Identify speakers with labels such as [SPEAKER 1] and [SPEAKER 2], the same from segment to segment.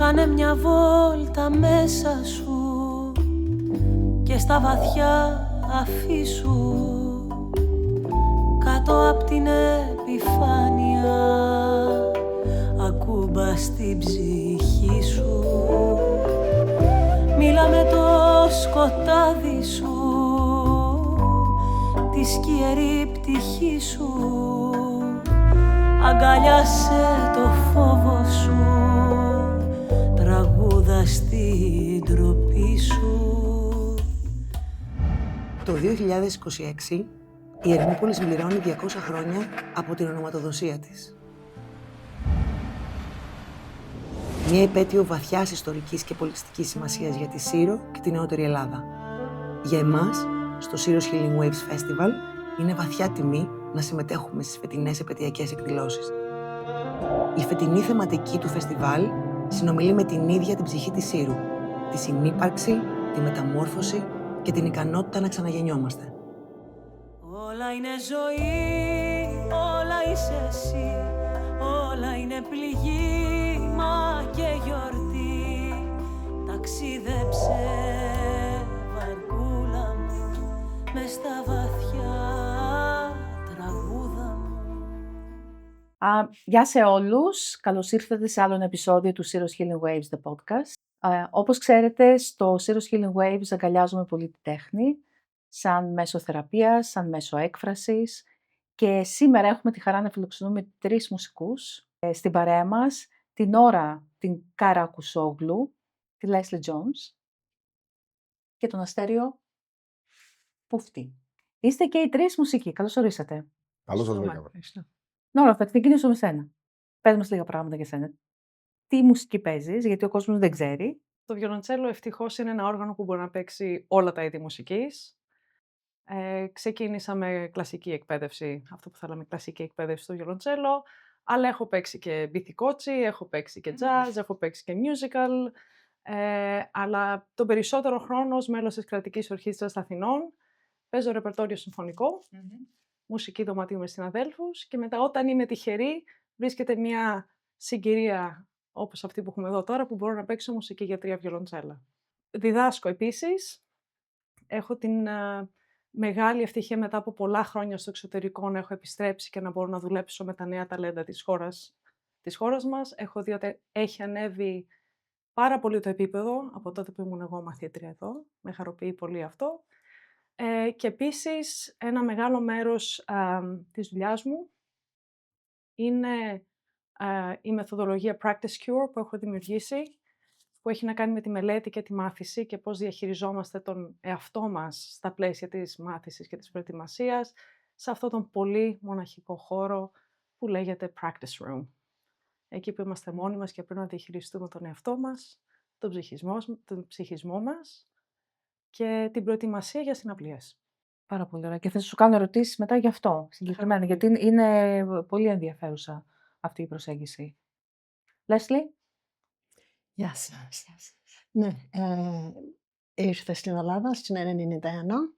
[SPEAKER 1] Κάνε μια βόλτα μέσα σου και στα βαθιά αφήσου κάτω απ' την επιφάνεια ακούμπα στην ψυχή σου. Μίλα με το σκοτάδι σου, τη σκιερή πτυχή σου. Αγκαλιάσαι το φόβο σου, τραγούδα στην τροπή σου.
[SPEAKER 2] Το 2026 η Ερμούπολη συμπληρώνει 200 χρόνια από την ονοματοδοσία της. Μια επέτειο βαθιάς ιστορικής και πολιτιστικής σημασίας για τη Σύρο και τη νεότερη Ελλάδα. Για εμάς, στο Syros Healing Waves Festival, είναι βαθιά τιμή να συμμετέχουμε στις φετινές επετειακές εκδηλώσεις. Η φετινή θεματική του φεστιβάλ συνομιλεί με την ίδια την ψυχή της Σύρου, τη συνύπαρξη, τη μεταμόρφωση και την ικανότητα να ξαναγεννιόμαστε.
[SPEAKER 1] Όλα είναι ζωή, όλα είσαι εσύ, όλα είναι πληγήμα και γιορτή. Ταξίδεψε βαρκούλα μου μες στα βαθιά τραγούδα μου.
[SPEAKER 3] Γεια σε όλους, καλώς ήρθατε σε άλλο ένα επεισόδιο του Syros Healing Waves, the podcast. Όπως ξέρετε, στο Syros Healing Waves αγκαλιάζουμε πολύ τη τέχνη, σαν μέσο θεραπείας, σαν μέσο έκφρασης. Και σήμερα έχουμε τη χαρά να φιλοξενούμε 3 μουσικούς στην παρέα μας. Την Ώρα, την Κάρα Κουσόγλου, τη Leslie Jones και τον Αστέριο Πούφτη. Είστε και οι 3 μουσικοί. Καλώς ορίσατε.
[SPEAKER 4] Καλώς σας βρήκαμε.
[SPEAKER 3] Νόρα, θα ξεκινήσω με σένα. Πες μας λίγα πράγματα για σένα. Τι μουσική παίζεις, γιατί ο κόσμος δεν ξέρει.
[SPEAKER 5] Το βιολοντσέλο ευτυχώς είναι ένα όργανο που μπορεί να παίξει όλα τα είδη μουσικής. Ξεκίνησα με κλασική εκπαίδευση, αυτό που θέλαμε, κλασική εκπαίδευση στο βιολοντσέλο, αλλά έχω παίξει και μπιθικότσι, έχω παίξει και jazz, έχω παίξει και musical, αλλά τον περισσότερο χρόνο ως μέλος της Κρατικής Ορχήστρας Αθηνών παίζω ρεπερτόριο συμφωνικό, μουσική δωματίου με συναδέλφους και μετά όταν είμαι τυχερή βρίσκεται μια συγκυρία όπως αυτή που έχουμε εδώ τώρα που μπορώ να παίξω μουσική για 3 βιολοντσέλα. Διδάσκω επίσης, έχω την μεγάλη ευτυχία μετά από πολλά χρόνια στο εξωτερικό να έχω επιστρέψει και να μπορώ να δουλέψω με τα νέα ταλέντα της χώρας μας. Έχω δει ότι έχει ανέβει πάρα πολύ το επίπεδο από τότε που ήμουν εγώ μαθήτρια εδώ. Με χαροποιεί πολύ αυτό. Και επίσης ένα μεγάλο μέρος της δουλειάς μου είναι η μεθοδολογία Practice Cure που έχω δημιουργήσει, που έχει να κάνει με τη μελέτη και τη μάθηση και πώς διαχειριζόμαστε τον εαυτό μας στα πλαίσια της μάθησης και της προετοιμασίας σε αυτόν τον πολύ μοναχικό χώρο που λέγεται Practice Room. Εκεί που είμαστε μόνοι μας και πρέπει να διαχειριστούμε τον εαυτό μας, τον ψυχισμό μας και την προετοιμασία για συναυλίες.
[SPEAKER 3] Πάρα πολύ ωραία. Και θα σου κάνω ερωτήσεις μετά γι' αυτό συγκεκριμένα, γιατί είναι πολύ ενδιαφέρουσα αυτή η προσέγγιση. Leslie?
[SPEAKER 6] Γεια σας. Ναι, ήρθα στην Ελλάδα στην 1991.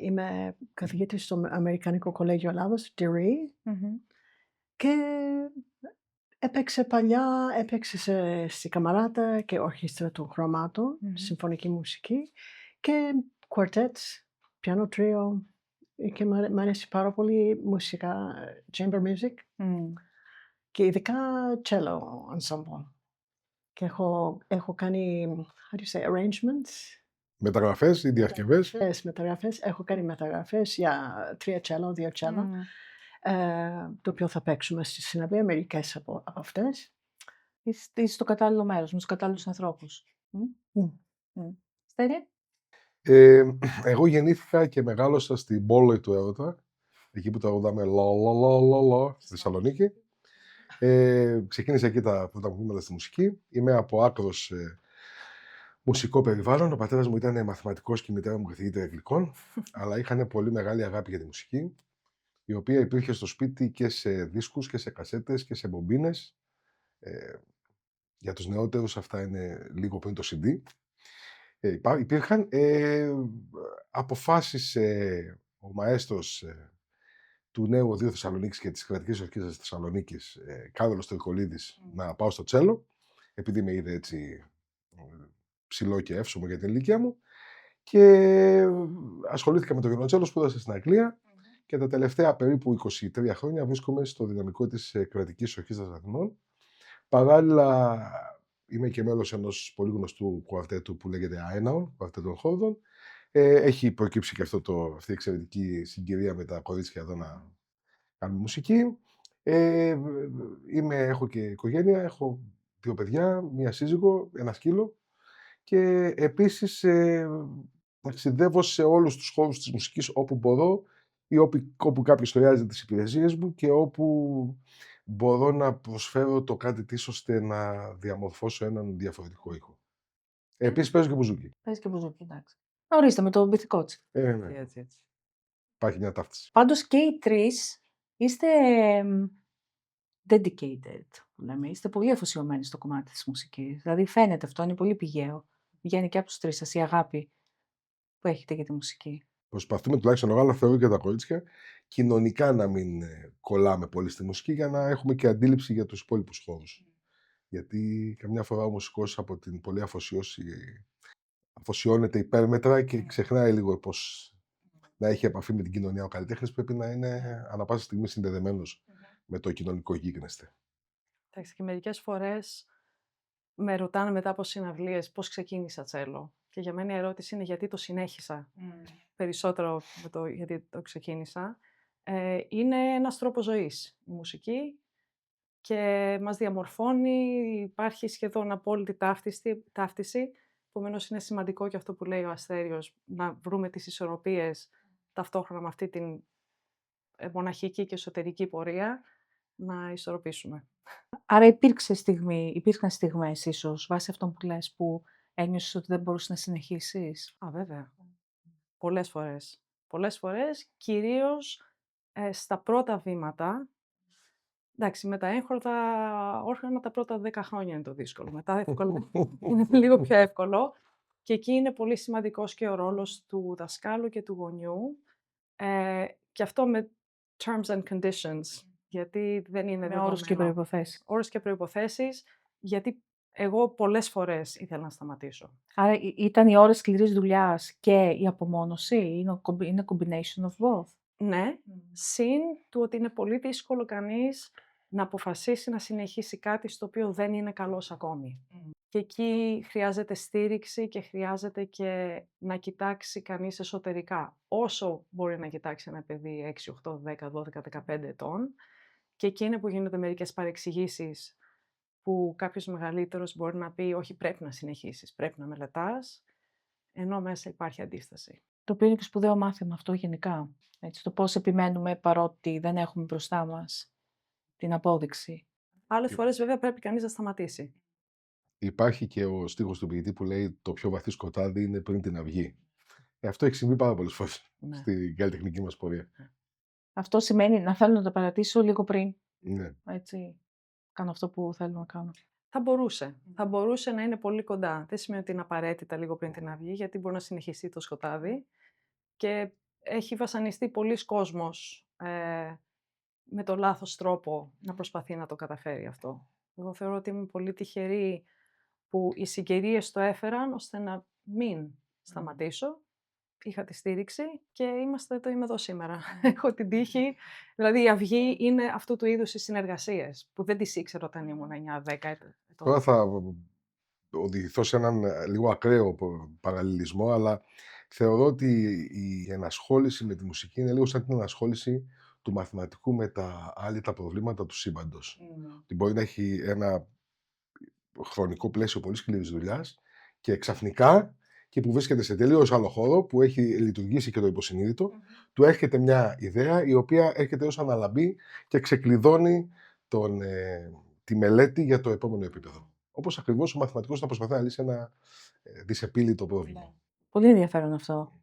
[SPEAKER 6] Είμαι καθηγήτρια στο Αμερικανικό Κολέγιο Ελλάδος, DRE. Και έπαιξε στη Καμαράτα και ορχήστρα των χρωμάτων, συμφωνική μουσική και κουαρτέτ, πιάνο τρίο και μ' αρέσει πάρα πολύ μουσικά, chamber music και ειδικά cello ensemble. Και έχω κάνει, how do you say, arrangements.
[SPEAKER 4] Μεταγραφές ή διασκευές.
[SPEAKER 6] Μεταγραφές. Έχω κάνει μεταγραφές για 3 cello, 2 cello. Το οποίο θα παίξουμε στη συναυλία, μερικές από αυτές.
[SPEAKER 3] Είσαι στο κατάλληλο μέρος, με τους κατάλληλους ανθρώπους. Στέρι?
[SPEAKER 4] Εγώ γεννήθηκα και μεγάλωσα στην πόλη του έρωτα, εκεί που τραγουδάμε λα στη Θεσσαλονίκη. Ξεκίνησα εκεί τα πρώτα μου βήματα στη μουσική. Είμαι από άκρος μουσικό περιβάλλον. Ο πατέρας μου ήταν μαθηματικός και η μητέρα μου καθηγήτρια αγγλικών, αλλά είχαν πολύ μεγάλη αγάπη για τη μουσική, η οποία υπήρχε στο σπίτι και σε δίσκους και σε κασέτες και σε μπομπίνες. Για τους νεότερους αυτά είναι λίγο πριν το CD. Υπήρχαν αποφάσεις ο μαέστρος του Νέου Οδείου Θεσσαλονίκης και της Κρατικής Ορχήστρας Θεσσαλονίκης, Κάρολος Τρικολίδης, να πάω στο τσέλο. επειδή με είδε έτσι ψηλό και εύσωμο για την ηλικία μου. Και ασχολήθηκα με το βιολοντσέλο, σπούδασα στην Αγγλία και τα τελευταία περίπου 23 χρόνια βρίσκομαι στο δυναμικό της Κρατικής Ορχήστρας Αθηνών. Παράλληλα, είμαι και μέλος ενός πολύ γνωστού κουαρτέτου που λέγεται Aenaon, κουαρτέτο των Χόρδων. Έχει προκύψει και αυτή η εξαιρετική συγκυρία με τα κορίτσια εδώ να κάνουμε μουσική. Έχω και οικογένεια, έχω 2 παιδιά, 1 σύζυγο, 1 σκύλο και επίσης ταξιδεύω σε όλους τους χώρους της μουσικής όπου μπορώ ή όπου κάποιος χρειάζεται τις υπηρεσίες μου και όπου μπορώ να προσφέρω το κάτι της ώστε να διαμορφώσω έναν διαφορετικό ήχο. Επίσης παίζω και μπουζούκι.
[SPEAKER 3] Παίζει και μπουζούκι, εντάξει. Ορίστε, με το μπιθικότσι.
[SPEAKER 4] Ναι.
[SPEAKER 5] Έτσι.
[SPEAKER 4] Υπάρχει μια ταύτιση.
[SPEAKER 3] Πάντως και οι 3 είστε dedicated, που λέμε. Είστε πολύ αφοσιωμένοι στο κομμάτι της μουσικής. Δηλαδή φαίνεται αυτό, είναι πολύ πηγαίο. Βγαίνει και από τους 3 σας η αγάπη που έχετε για τη μουσική.
[SPEAKER 4] Προσπαθούμε τουλάχιστον εγώ, αλλά θεωρώ και τα κορίτσια, κοινωνικά να μην κολλάμε πολύ στη μουσική για να έχουμε και αντίληψη για τους υπόλοιπους χώρους. Γιατί καμιά φορά ο μουσικός από την πολλή αφοσίωση αφοσιώνεται υπέρμετρα και ξεχνάει λίγο πώς να έχει επαφή με την κοινωνία. Ο καλλιτέχνης πρέπει να είναι ανά πάσα στιγμή συνδεδεμένος με το κοινωνικό γίγνεσθε.
[SPEAKER 5] Εντάξει, και μερικές φορές με ρωτάνε μετά από συναυλίες πώς ξεκίνησα τσέλο. Και για μένα η ερώτηση είναι γιατί το συνέχισα. Περισσότερο με το γιατί το ξεκίνησα. Είναι ένας τρόπος ζωής η μουσική και μας διαμορφώνει, υπάρχει σχεδόν απόλυτη ταύτιση. Επομένως είναι σημαντικό και αυτό που λέει ο Αστέριος, να βρούμε τις ισορροπίες ταυτόχρονα με αυτή την μοναχική και εσωτερική πορεία, να ισορροπήσουμε.
[SPEAKER 3] Άρα υπήρχαν στιγμές ίσως, βάσει αυτών που λες, που ένιωσες ότι δεν μπορούσες να συνεχίσεις.
[SPEAKER 5] Βέβαια. Πολλές φορές. Πολλές φορές, κυρίως στα πρώτα βήματα. Εντάξει, με τα έγχορδα όργανα τα πρώτα 10 χρόνια είναι το δύσκολο. Μετά είναι λίγο πιο εύκολο. Και εκεί είναι πολύ σημαντικός και ο ρόλος του δασκάλου και του γονιού. Και αυτό με terms and conditions. Γιατί δεν είναι
[SPEAKER 3] Με όρους και προϋποθέσεις.
[SPEAKER 5] Όρους και προϋποθέσεις, γιατί εγώ πολλές φορές ήθελα να σταματήσω.
[SPEAKER 3] Άρα ήταν οι ώρες σκληρής δουλειάς και η απομόνωση, είναι combination of both.
[SPEAKER 5] Ναι, συν του ότι είναι πολύ δύσκολο κανείς να αποφασίσει να συνεχίσει κάτι στο οποίο δεν είναι καλός ακόμη. Και εκεί χρειάζεται στήριξη και χρειάζεται και να κοιτάξει κανείς εσωτερικά. Όσο μπορεί να κοιτάξει ένα παιδί 6, 8, 10, 12, 15 ετών. Και εκεί είναι που γίνονται μερικές παρεξηγήσεις που κάποιος μεγαλύτερος μπορεί να πει όχι, πρέπει να συνεχίσεις, πρέπει να μελετάς, ενώ μέσα υπάρχει αντίσταση.
[SPEAKER 3] Το οποίο είναι και σπουδαίο μάθημα αυτό γενικά. Έτσι, το πώς επιμένουμε παρότι δεν έχουμε μπροστά μας την απόδειξη.
[SPEAKER 5] Άλλες φορές βέβαια πρέπει κανείς να σταματήσει.
[SPEAKER 4] Υπάρχει και ο στίχος του ποιητή που λέει το πιο βαθύ σκοτάδι είναι πριν την αυγή. Αυτό έχει συμβεί πάρα πολλές φορές στην καλλιτεχνική μας πορεία.
[SPEAKER 3] Αυτό σημαίνει να θέλω να το παρατήσω λίγο πριν.
[SPEAKER 4] Ναι.
[SPEAKER 3] Έτσι, κάνω αυτό που θέλω να κάνω.
[SPEAKER 5] Θα μπορούσε. Θα μπορούσε να είναι πολύ κοντά. Δεν σημαίνει ότι είναι απαραίτητα λίγο πριν την αυγή, γιατί μπορεί να συνεχιστεί το σκοτάδι. Και έχει βασανιστεί πολλοί κόσμος με το λάθος τρόπο να προσπαθεί να το καταφέρει αυτό. Εγώ θεωρώ ότι είμαι πολύ τυχερή που οι συγκυρίες το έφεραν ώστε να μην σταματήσω. Είχα τη στήριξη και είμαι εδώ σήμερα. Έχω την τύχη. Δηλαδή η αυγή είναι αυτού του είδους οι συνεργασίες που δεν τις ήξερα όταν ήμουν 9-10 ετών.
[SPEAKER 4] Τώρα θα οδηγηθώ σε έναν λίγο ακραίο παραλληλισμό, αλλά θεωρώ ότι η ενασχόληση με τη μουσική είναι λίγο σαν την ενασχόληση του μαθηματικού με τα άλυτα προβλήματα του σύμπαντος. Ότι μπορεί να έχει ένα χρονικό πλαίσιο πολύ σκληρής δουλειάς και ξαφνικά, και που βρίσκεται σε τελείως άλλο χώρο, που έχει λειτουργήσει και το υποσυνείδητο, του έρχεται μια ιδέα η οποία έρχεται ως αναλαμπή και ξεκλειδώνει τη μελέτη για το επόμενο επίπεδο. Όπως ακριβώς ο μαθηματικός θα προσπαθεί να λύσει ένα δυσεπίλητο πρόβλημα.
[SPEAKER 3] Πολύ ενδιαφέρον αυτό.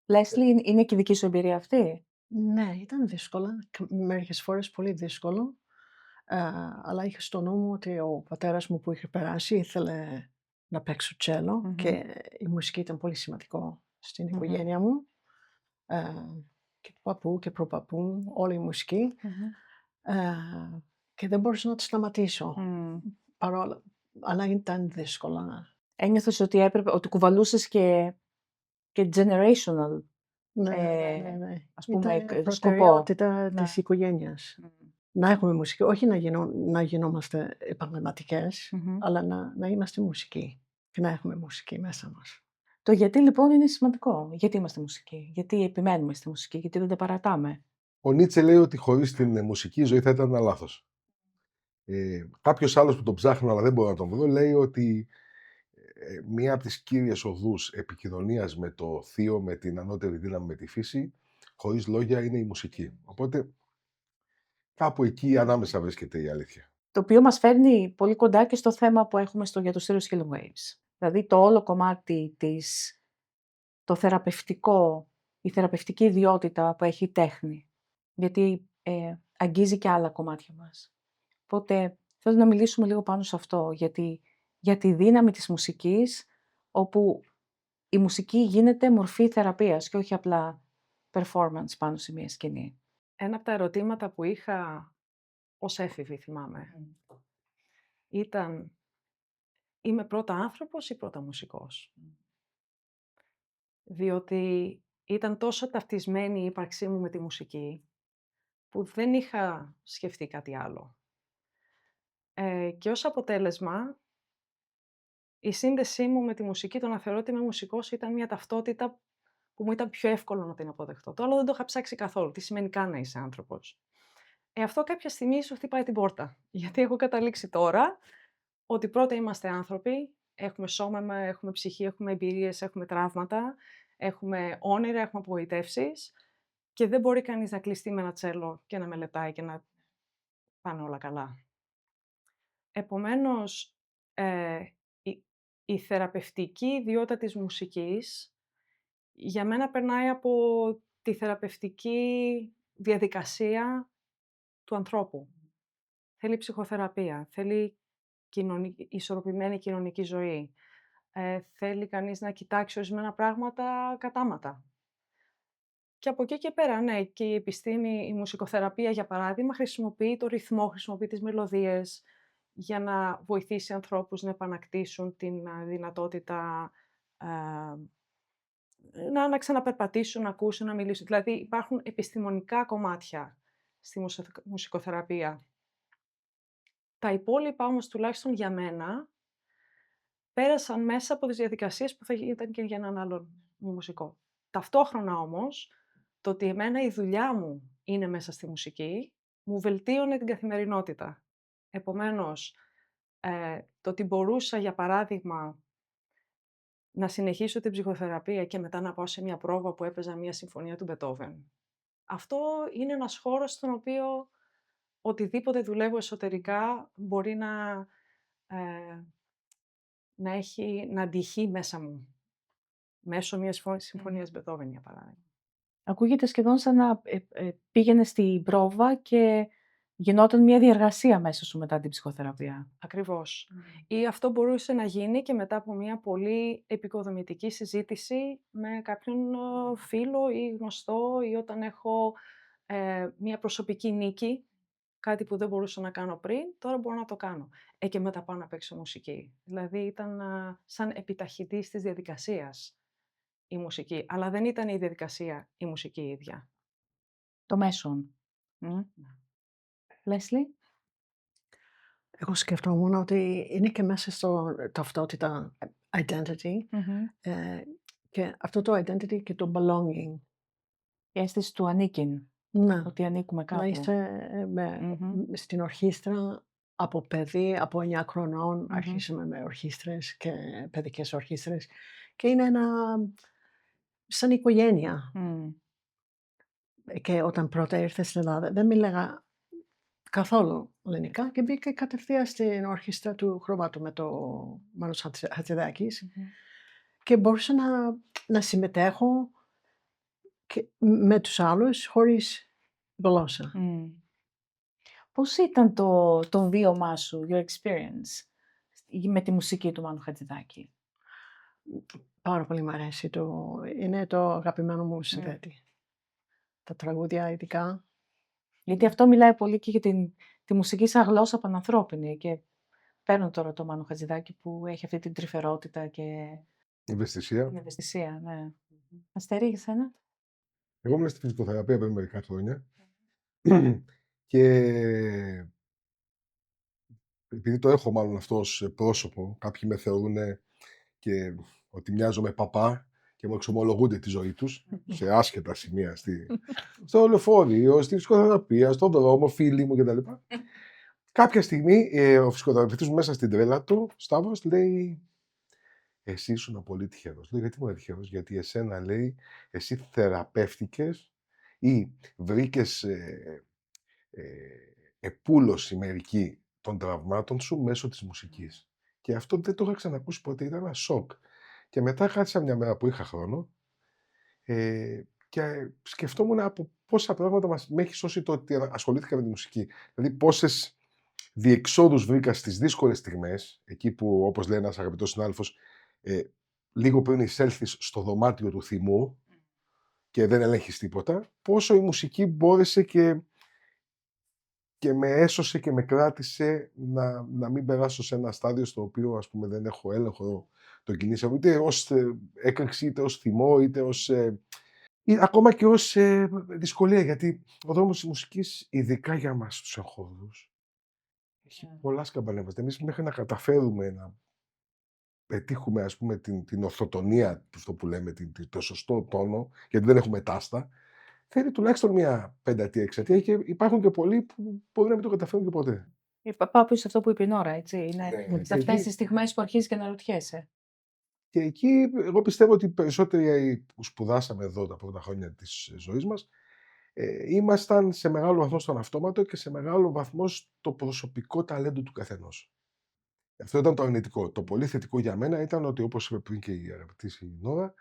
[SPEAKER 3] Λέσλι, είναι και η δική σου εμπειρία αυτή?
[SPEAKER 6] Ναι, ήταν δύσκολα. Μερικές φορές πολύ δύσκολο. Αλλά είχα στο νου μου ότι ο πατέρας μου που είχε περάσει ήθελε να παίξω τσέλο και η μουσική ήταν πολύ σημαντικό στην οικογένεια μου. Και του παππού και προπαππού, όλη η μουσική. Και δεν μπορούσα να τη σταματήσω. αλλά ήταν δύσκολα.
[SPEAKER 3] Ένιωθες ότι ότι κουβαλούσες και generational,
[SPEAKER 6] Ναι.
[SPEAKER 3] ας πούμε,
[SPEAKER 6] Ήταν
[SPEAKER 3] σκοπό.
[SPEAKER 6] προτεραιότητα
[SPEAKER 3] Ναι.
[SPEAKER 6] της οικογένειας.
[SPEAKER 3] Μμμ.
[SPEAKER 6] Να έχουμε μουσική, όχι να γινόμαστε επαγγελματικές,
[SPEAKER 3] Μμμ.
[SPEAKER 6] αλλά να είμαστε μουσικοί και να έχουμε μουσική μέσα μας.
[SPEAKER 3] Το γιατί λοιπόν είναι σημαντικό. Γιατί είμαστε μουσικοί, γιατί επιμένουμε στη μουσική, γιατί δεν τα παρατάμε.
[SPEAKER 4] Ο Νίτσε λέει ότι χωρίς την μουσική η ζωή θα ήταν ένα λάθος. Κάποιος άλλος που τον ψάχνω αλλά δεν μπορώ να τον βρω λέει ότι μία από τις κύριες οδούς επικοινωνίας με το θείο, με την ανώτερη δύναμη, με τη φύση, χωρίς λόγια, είναι η μουσική. Οπότε κάπου εκεί ανάμεσα βρίσκεται η αλήθεια.
[SPEAKER 3] Το οποίο μας φέρνει πολύ κοντά και στο θέμα που έχουμε για το Serious Healing Waves. Δηλαδή το όλο κομμάτι το θεραπευτικό, η θεραπευτική ιδιότητα που έχει η τέχνη. Γιατί αγγίζει και άλλα κομμάτια μας. Οπότε θέλω να μιλήσουμε λίγο πάνω σε αυτό, για τη δύναμη της μουσικής, όπου η μουσική γίνεται μορφή θεραπείας και όχι απλά performance πάνω σε μια σκηνή.
[SPEAKER 5] Ένα από τα ερωτήματα που είχα ως έφηβη, θυμάμαι, ήταν είμαι πρώτα άνθρωπος ή πρώτα μουσικός. Διότι ήταν τόσο ταυτισμένη η ύπαρξή μου με τη μουσική, που δεν είχα σκεφτεί κάτι άλλο. Και ως αποτέλεσμα, η σύνδεσή μου με τη μουσική, το να θεωρώ ότι είμαι μουσικός, ήταν μια ταυτότητα που μου ήταν πιο εύκολο να την αποδεχτώ. Το άλλο δεν το είχα ψάξει καθόλου. Τι σημαίνει καν να είσαι άνθρωπος. Αυτό κάποια στιγμή σου χτυπάει την πόρτα. Γιατί έχω καταλήξει τώρα ότι πρώτα είμαστε άνθρωποι, έχουμε σώμα, έχουμε ψυχή, έχουμε εμπειρίες, έχουμε τραύματα, έχουμε όνειρα, έχουμε απογοητεύσεις και δεν μπορεί κανείς να κλειστεί με ένα τσέλο και να μελετάει και να πάνε όλα καλά. Επομένως, η θεραπευτική ιδιότητα της μουσικής για μένα περνάει από τη θεραπευτική διαδικασία του ανθρώπου. Θέλει ψυχοθεραπεία, θέλει ισορροπημένη κοινωνική ζωή. Θέλει κανείς να κοιτάξει ορισμένα πράγματα κατάματα. Και από εκεί και πέρα, ναι, και η επιστήμη, η μουσικοθεραπεία, για παράδειγμα, χρησιμοποιεί το ρυθμό, χρησιμοποιεί τις μελωδίες για να βοηθήσει ανθρώπους να επανακτήσουν την δυνατότητα να ξαναπερπατήσουν, να ακούσουν, να μιλήσουν. Δηλαδή υπάρχουν επιστημονικά κομμάτια στη μουσικοθεραπεία. Τα υπόλοιπα όμως, τουλάχιστον για μένα, πέρασαν μέσα από τις διαδικασίες που θα ήταν και για έναν άλλον μουσικό. Ταυτόχρονα όμως, το ότι εμένα η δουλειά μου είναι μέσα στη μουσική, μου βελτίωνε την καθημερινότητα. Επομένως, το ότι μπορούσα, για παράδειγμα, να συνεχίσω την ψυχοθεραπεία και μετά να πάω σε μια πρόβα που έπαιζα μια συμφωνία του Μπετόβεν. Αυτό είναι ένας χώρος στον οποίο οτιδήποτε δουλεύω εσωτερικά μπορεί να αντυχεί μέσα μου. Μέσω μιας συμφωνίας Μπετόβεν, για παράδειγμα.
[SPEAKER 3] Ακούγεται σχεδόν σαν να πήγαινε στην πρόβα και γινόταν μια διεργασία μέσα σου μετά την ψυχοθεραπεία.
[SPEAKER 5] Ακριβώς. Ή αυτό μπορούσε να γίνει και μετά από μια πολύ επικοδομητική συζήτηση με κάποιον φίλο ή γνωστό, ή όταν έχω μια προσωπική νίκη, κάτι που δεν μπορούσα να κάνω πριν, τώρα μπορώ να το κάνω. Και μετά πάω να παίξω μουσική. Δηλαδή ήταν σαν επιταχυντής της διαδικασίας η μουσική, αλλά δεν ήταν η διαδικασία η μουσική ίδια.
[SPEAKER 3] Το μέσον. Λέσλι.
[SPEAKER 6] Εγώ σκεφτόμουν ότι είναι και μέσα στο ταυτότητα identity και αυτό το identity και το belonging.
[SPEAKER 3] Η αίσθηση του ανήκειν.
[SPEAKER 6] Ναι.
[SPEAKER 3] Ότι ανήκουμε κάπου.
[SPEAKER 6] Να είσαι στην ορχήστρα από παιδί, από 9 χρονών, αρχίσαμε με ορχήστρες και παιδικές ορχήστρες και είναι σαν οικογένεια. Και όταν πρώτα ήρθα στην Ελλάδα δεν μίλαγα καθόλου ελληνικά και μπήκα κατευθείαν στην ορχήστρα του Χρωμάτου με το Μάνος Χατζηδάκης και μπορούσα να συμμετέχω και με τους άλλους χωρίς γλώσσα.
[SPEAKER 3] Πώς ήταν το βίωμά σου, your experience, με τη μουσική του Μάνου Χατζηδάκη?
[SPEAKER 6] Πάρα πολύ μ' αρέσει. Είναι το αγαπημένο μου συνθέτη. Τα τραγούδια ειδικά.
[SPEAKER 3] Γιατί αυτό μιλάει πολύ και για τη μουσική σαν γλώσσα πανανθρώπινη και Παίρνω τώρα το Μάνο Χατζηδάκη που έχει αυτή την τρυφερότητα και
[SPEAKER 4] Ευαισθησία.
[SPEAKER 3] την ευαισθησία, ναι. Αστέρι, για σένα?
[SPEAKER 4] Εγώ ήμουν στη φυσικοθεραπεία πριν μερικά χρόνια και επειδή το έχω μάλλον αυτό ως πρόσωπο, κάποιοι με θεωρούν και ότι μοιάζω με παπά και μου εξομολογούνται τη ζωή τους σε άσχετα σημεία στο λεωφορείο, στη φυσικοθεραπεία, στον δρόμο, φίλοι μου κτλ. Κάποια στιγμή ο φυσικοθεραπευτής μου μέσα στην τρέλα του, Σταύρος, λέει: εσύ ήσουν πολύ τυχερός. Λέω: γιατί ήμουν τυχερός? Γιατί εσένα, λέει, εσύ θεραπεύτηκες ή βρήκες επούλωση μερική των τραυμάτων σου μέσω της μουσικής. Και αυτό δεν το είχα ξανακούσει ποτέ, ήταν ένα σοκ. Και μετά κάθισα μια μέρα που είχα χρόνο και σκεφτόμουν από πόσα πράγματα με έχει σώσει το ότι ασχολήθηκα με τη μουσική. Δηλαδή πόσες διεξόδους βρήκα στις δύσκολες στιγμές, εκεί που, όπως λέει ένας αγαπητός συνάδελφος, λίγο πριν εισέλθεις στο δωμάτιο του θυμού και δεν ελέγχεις τίποτα, πόσο η μουσική μπόρεσε και με έσωσε και με κράτησε να μην περάσω σε ένα στάδιο στο οποίο, ας πούμε, δεν έχω έλεγχο των κινήσεων, είτε ως έκρηξη, είτε ως θυμό, είτε ως ή ακόμα και ως δυσκολία, γιατί ο δρόμος της μουσικής, ειδικά για μας τους εγχώριους, έχει πολλά σκαμπανέβαστα. Εμείς μέχρι να καταφέρουμε να πετύχουμε, ας πούμε, την ορθοτονία, αυτό που λέμε, το σωστό τόνο, γιατί δεν έχουμε τάστα, θέλει τουλάχιστον μια πενταετία-εξαετία και υπάρχουν και πολλοί που μπορεί να μην το καταφέρουν και ποτέ.
[SPEAKER 3] Πάω πίσω σε αυτό που είπε η Νόρα, έτσι. Είναι σε αυτές
[SPEAKER 4] εκεί-
[SPEAKER 3] τις στιγμές που αρχίζεις και να ρωτιέσαι.
[SPEAKER 4] Και εκεί εγώ πιστεύω ότι περισσότεροι που σπουδάσαμε εδώ τα πρώτα χρόνια της ζωής μας, ήμασταν σε μεγάλο βαθμό στον αυτόματο και σε μεγάλο βαθμό στο προσωπικό ταλέντο του καθενός. Αυτό ήταν το αρνητικό. Το πολύ θετικό για μένα ήταν ότι, όπως είπε πριν και η αγαπητή Νόρα,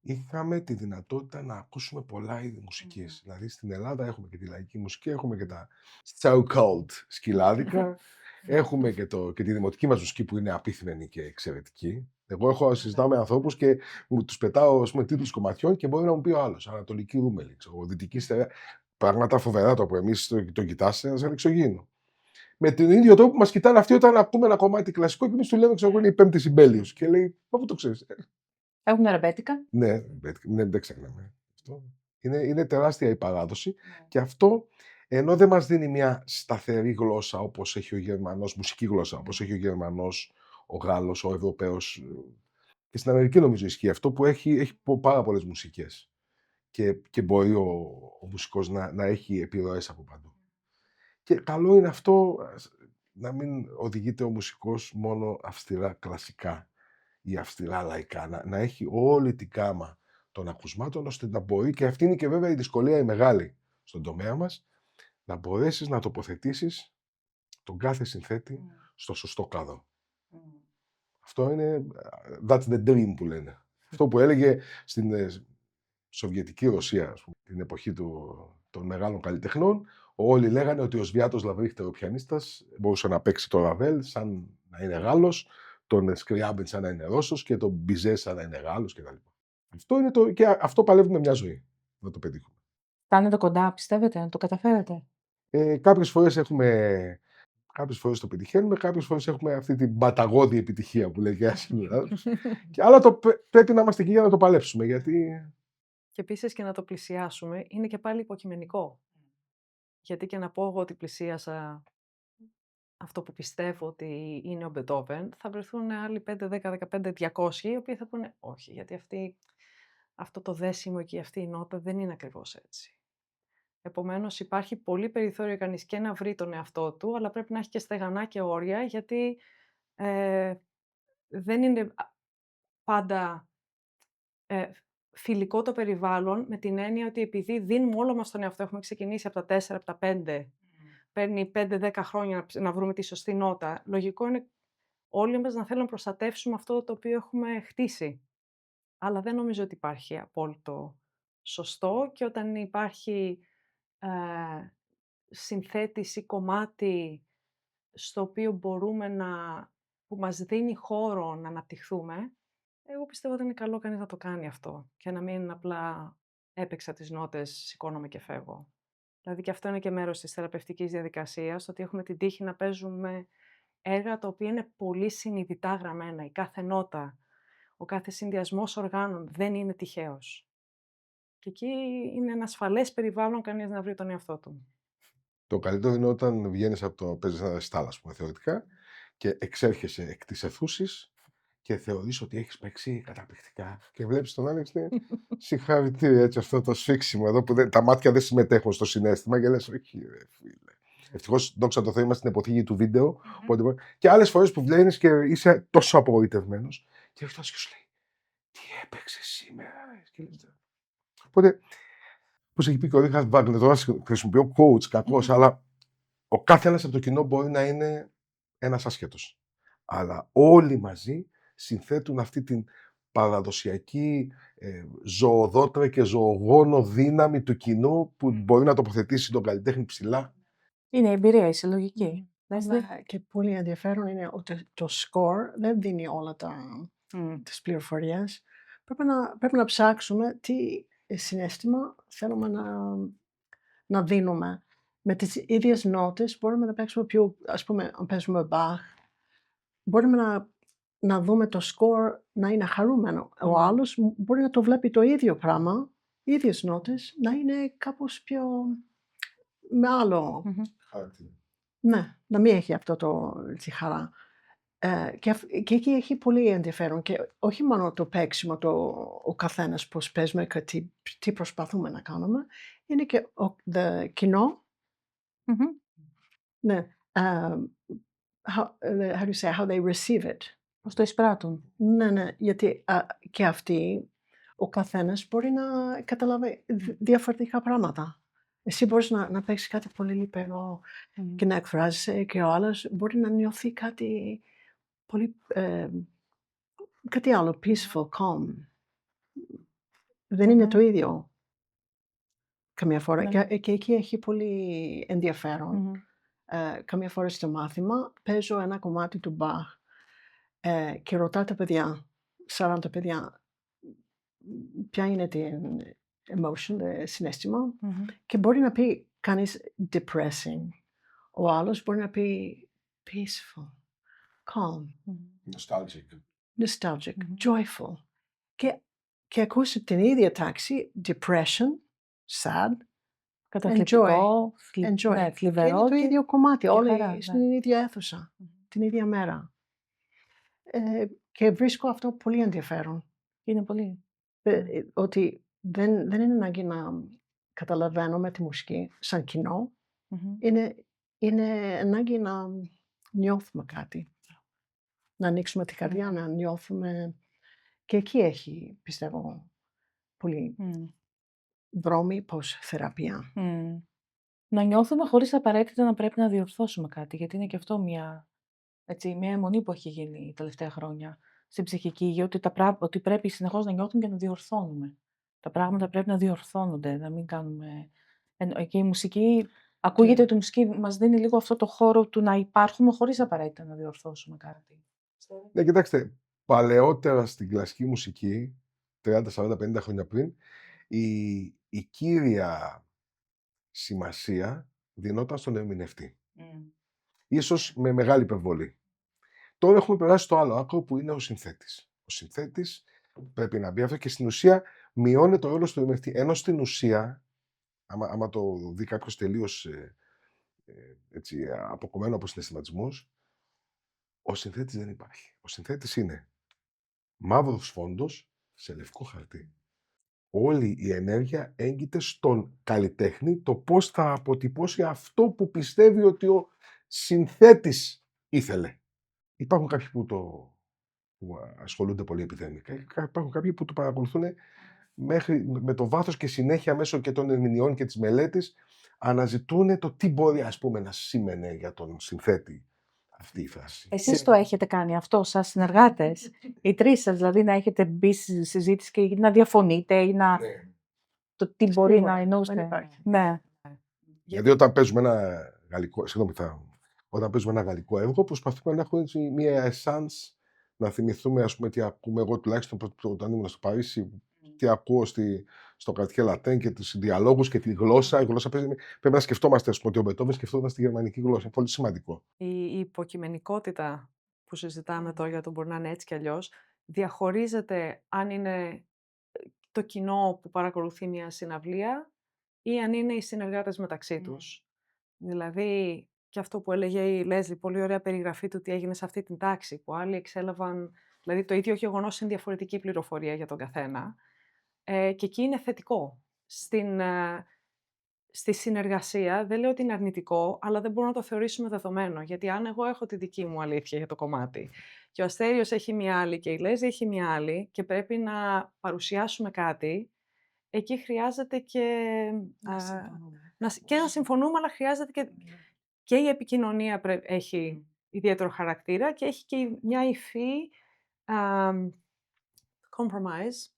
[SPEAKER 4] είχαμε τη δυνατότητα να ακούσουμε πολλά είδη μουσικής. Δηλαδή στην Ελλάδα έχουμε και τη λαϊκή μουσική, έχουμε και τα so-called σκυλάδικα, έχουμε και τη δημοτική μας μουσική που είναι απίθυνη και εξαιρετική. Εγώ συζητάω με ανθρώπους και μου τους πετάω, ας πούμε, τίτλους κομματιών και μπορεί να μου πει ο άλλος Ανατολική Ρούμελη, Δυτική Στερεά. Πράγματα φοβερά το που εμείς το κοιτάς σαν εξωγήινο. Με τον ίδιο τρόπο που μας κοιτάνε αυτοί όταν ακούμε ένα κομμάτι κλασικό και εμείς του λέμε, ξέρω, είναι η Πέμπτη Συμπέλιος. Και λέει: μα πού το ξέρεις?
[SPEAKER 3] Έχουμε ρεμπέτικα.
[SPEAKER 4] Ναι, δεν ξεχνάμε. Είναι τεράστια η παράδοση και αυτό, ενώ δεν μας δίνει μια σταθερή γλώσσα όπως έχει ο Γερμανός, μουσική γλώσσα όπως έχει ο Γερμανός, ο Γάλλος, ο Ευρωπαίος, και στην Αμερική νομίζω ισχύει αυτό, που έχει πάρα πολλές μουσικές και μπορεί ο μουσικός να έχει επιρροές από παντού. Και καλό είναι αυτό, να μην οδηγείται ο μουσικός μόνο αυστηρά κλασικά ή αυστηρά λαϊκά, να έχει όλη την γάμα των ακουσμάτων, ώστε να μπορεί, και αυτή είναι και βέβαια η δυσκολία η μεγάλη στον τομέα μας, να μπορέσεις να τοποθετήσεις τον κάθε συνθέτη στο σωστό κάδρο. Αυτό είναι that's the dream που λένε. Αυτό που έλεγε στην Σοβιετική Ρωσία, ας πούμε, την εποχή των μεγάλων καλλιτεχνών, όλοι λέγανε ότι ο Σβιάτος Λαβρίχτερ, ο πιανίστας, μπορούσε να παίξει το Ραβέλ σαν να είναι Γάλλος, τον Σκριάμπιν σαν να είναι Ρώσος και τον Μπιζέ σαν να είναι Γάλλος κτλ. Αυτό είναι και αυτό παλεύουμε μια ζωή να το πετύχουμε.
[SPEAKER 3] Φτάνετε κοντά, πιστεύετε, να το καταφέρετε?
[SPEAKER 4] Κάποιες φορές το πετυχαίνουμε, κάποιες φορές έχουμε αυτή την παταγώδη επιτυχία που λέει και άσχημα. Αλλά πρέπει να είμαστε εκεί για να το παλέψουμε, γιατί...
[SPEAKER 5] Και επίσης και να το πλησιάσουμε είναι και πάλι υποκειμενικό. Γιατί και να πω εγώ ότι πλησίασα αυτό που πιστεύω ότι είναι ο Μπετόβεν, θα βρεθούν άλλοι 5, 10, 15, 200, οι οποίοι θα πούνε όχι, γιατί αυτό το δέσιμο και αυτή η νότα δεν είναι ακριβώς έτσι. Επομένως υπάρχει πολύ περιθώριο κανείς και να βρει τον εαυτό του, αλλά πρέπει να έχει και στεγανά και όρια, γιατί δεν είναι πάντα φιλικό το περιβάλλον, με την έννοια ότι επειδή δίνουμε όλο μας τον εαυτό, έχουμε ξεκινήσει από τα 4, από τα 5, παίρνει 5-10 χρόνια να βρούμε τη σωστή νότα, λογικό είναι όλοι μας να θέλουμε να προστατεύσουμε αυτό το οποίο έχουμε χτίσει. Αλλά δεν νομίζω ότι υπάρχει απόλυτο σωστό, και όταν υπάρχει συνθέτηση, κομμάτι στο οποίο που μας δίνει χώρο να αναπτυχθούμε, εγώ πιστεύω ότι είναι καλό κανείς να το κάνει αυτό και να μην είναι απλά έπαιξα τις νότες, σηκώνομαι και φεύγω. Δηλαδή και αυτό είναι και μέρος της θεραπευτικής διαδικασίας, ότι έχουμε την τύχη να παίζουμε έργα τα οποία είναι πολύ συνειδητά γραμμένα. Η κάθε νότα, ο κάθε συνδυασμός οργάνων δεν είναι τυχαίος. Και εκεί είναι ένα ασφαλές περιβάλλον κανείς να βρει τον εαυτό του.
[SPEAKER 4] Το καλύτερο είναι όταν βγαίνεις από το παίζεις ένα ρεστάλ, ας πούμε, θεωρητικά, και εξέρχεσαι εκ της αιθούσης και θεωρείς ότι έχεις παίξει καταπληκτικά. Και βλέπεις τον άλλο και συγχαρητήρια, έτσι, αυτό το σφίξιμο εδώ που τα μάτια δεν συμμετέχουν στο συναίσθημα και λες, όχι, ρε φίλε. Ευτυχώς, δόξα τω Θεώ, είμαστε στην εποχή του βίντεο. Οπότε, και άλλες φορές που βγαίνεις και είσαι τόσο απογοητευμένος και έρχεται και σου λέει, τι έπαιξε σήμερα, ρε. Οπότε, όπως έχει πει και ο Ρίχαρντ Βάγκνερ, τώρα χρησιμοποιώ coach κακώς, αλλά ο κάθε ένας από το κοινό μπορεί να είναι ένας άσχετος. Αλλά όλοι μαζί συνθέτουν αυτή την παραδοσιακή ζωοδότρια και ζωογόνο δύναμη του κοινού που μπορεί να τοποθετήσει τον καλλιτέχνη ψηλά.
[SPEAKER 3] Είναι εμπειρία η συλλογική.
[SPEAKER 6] Αλλά και πολύ ενδιαφέρον είναι ότι το score δεν δίνει όλα τις πληροφορίες. Πρέπει να ψάξουμε τι συναίσθημα θέλουμε να δίνουμε. Με τις ίδιες νότες μπορούμε να παίξουμε πιο, ας πούμε, αν παίζουμε Bach, μπορούμε να δούμε το score να είναι χαρούμενο. Ο άλλος μπορεί να το βλέπει το ίδιο πράγμα, ίδιες νότες, να είναι κάπως πιο με άλλο. Ναι, να μην έχει αυτό τη χαρά. Και εκεί έχει πολύ ενδιαφέρον και όχι μόνο το παίξιμο, ο καθένας πώς παίζουμε και τι προσπαθούμε να κάνουμε, είναι και το κοινό. Ναι, how do you say, how they receive it.
[SPEAKER 3] Πώς το εισπράττουν.
[SPEAKER 6] Ναι, γιατί και αυτοί, ο καθένας μπορεί να καταλάβει διαφορετικά πράγματα. Εσύ μπορείς να παίξεις κάτι πολύ λιπερό και να εκφράζεσαι και ο άλλος μπορεί να νιώθει κάτι πολύ, κάτι άλλο, peaceful, calm. Δεν είναι το ίδιο καμιά φορά και εκεί έχει πολύ ενδιαφέρον. Καμιά φορά στο μάθημα παίζω ένα κομμάτι του Bach και ρωτάω τα παιδιά, 40 παιδιά, ποια είναι την emotion, το συναίσθημα, και μπορεί να πει κανείς depressing, ο άλλος μπορεί να πει peaceful, calm, nostalgic, joyful. Και ακούσει την ίδια τάξη, depression, sad,
[SPEAKER 3] Καταθλιπτικό,
[SPEAKER 6] enjoy.
[SPEAKER 3] θλιβερό.
[SPEAKER 6] Και είναι το ίδιο κομμάτι, όλοι
[SPEAKER 3] χαρά,
[SPEAKER 6] στην ίδια αίθουσα, την ίδια μέρα. Και βρίσκω αυτό πολύ ενδιαφέρον.
[SPEAKER 3] Είναι πολύ.
[SPEAKER 6] Ότι δεν είναι ανάγκη να καταλαβαίνουμε τη μουσική σαν κοινό. Είναι ανάγκη να νιώθουμε κάτι. Να ανοίξουμε την καρδιά, να νιώθουμε. Και εκεί έχει, πιστεύω, πολύ δρόμοι πως θεραπεία.
[SPEAKER 3] Να νιώθουμε χωρίς απαραίτητα να πρέπει να διορθώσουμε κάτι. Γιατί είναι και αυτό μια αιμονή που έχει γίνει τα τελευταία χρόνια στην ψυχική υγεία, ότι πρέπει συνεχώς να νιώθουμε και να διορθώνουμε. Τα πράγματα πρέπει να διορθώνονται, να μην κάνουμε. Και η μουσική, ακούγεται ότι η μουσική μας δίνει λίγο αυτό το χώρο του να υπάρχουμε χωρίς απαραίτητα να διορθώσουμε κάτι.
[SPEAKER 4] Ναι, κοιτάξτε, παλαιότερα στην κλασική μουσική, 30, 40, 50 χρόνια πριν, η κύρια σημασία δινόταν στον ερμηνευτή. Ίσως με μεγάλη υπερβολή. Τώρα έχουμε περάσει στο άλλο άκρο που είναι ο συνθέτης. Ο συνθέτης πρέπει να μπει αυτό και στην ουσία μειώνει το ρόλο του ερμηνευτή. Ενώ στην ουσία, άμα το δει κάποιος τελείως αποκομμένο από συναισθηματισμούς, ο συνθέτης δεν υπάρχει. Ο συνθέτης είναι μαύρος φόντος σε λευκό χαρτί. Όλη η ενέργεια έγκυται στον καλλιτέχνη το πώς θα αποτυπώσει αυτό που πιστεύει ότι ο συνθέτης ήθελε. Υπάρχουν κάποιοι που ασχολούνται πολύ επιδέμικα. Υπάρχουν κάποιοι που το παρακολουθούν με το βάθος και συνέχεια μέσω και των ερμηνειών και της μελέτης αναζητούν το τι μπορεί, ας πούμε, να σήμαινε για τον συνθέτη αυτή η φράση.
[SPEAKER 3] Εσείς το έχετε κάνει αυτό σαν συνεργάτες, οι τρεις σας, δηλαδή να έχετε μπει στη συζήτηση και να διαφωνείτε ή να. Το τι μπορεί να εννοούσετε. Ναι.
[SPEAKER 4] Γιατί όταν παίζουμε ένα γαλλικό, όταν παίζουμε ένα γαλλικό έργο, προσπαθούμε να έχουμε μια essence, να θυμηθούμε, ας πούμε, τι ακούμε. Εγώ τουλάχιστον όταν ήμουν στο Παρίσι, τι ακούω στο κρατικέ Λατέν και τους διαλόγους και τη γλώσσα. Η γλώσσα πρέπει να σκεφτόμαστε, ας πούμε, ότι ο Μπετόβεν σκεφτόταν στη γερμανική γλώσσα. Είναι πολύ σημαντικό.
[SPEAKER 5] Η υποκειμενικότητα που συζητάμε τώρα, για το μπορεί να είναι έτσι κι αλλιώς, διαχωρίζεται αν είναι το κοινό που παρακολουθεί μια συναυλία ή αν είναι οι συνεργάτες μεταξύ τους. Δηλαδή, και αυτό που έλεγε η Λέσλι, πολύ ωραία περιγραφή του τι έγινε σε αυτή την τάξη, που άλλοι εξέλαβαν, δηλαδή το ίδιο γεγονός είναι διαφορετική πληροφορία για τον καθένα. Και εκεί είναι θετικό. Στη συνεργασία δεν λέω ότι είναι αρνητικό, αλλά δεν μπορούμε να το θεωρήσουμε δεδομένο. Γιατί αν εγώ έχω τη δική μου αλήθεια για το κομμάτι και ο Αστέριος έχει μια άλλη και η Λέζη έχει μια άλλη και πρέπει να παρουσιάσουμε κάτι, εκεί χρειάζεται και να συμφωνούμε, αλλά χρειάζεται και η επικοινωνία έχει ιδιαίτερο χαρακτήρα και έχει και μια υφή compromise.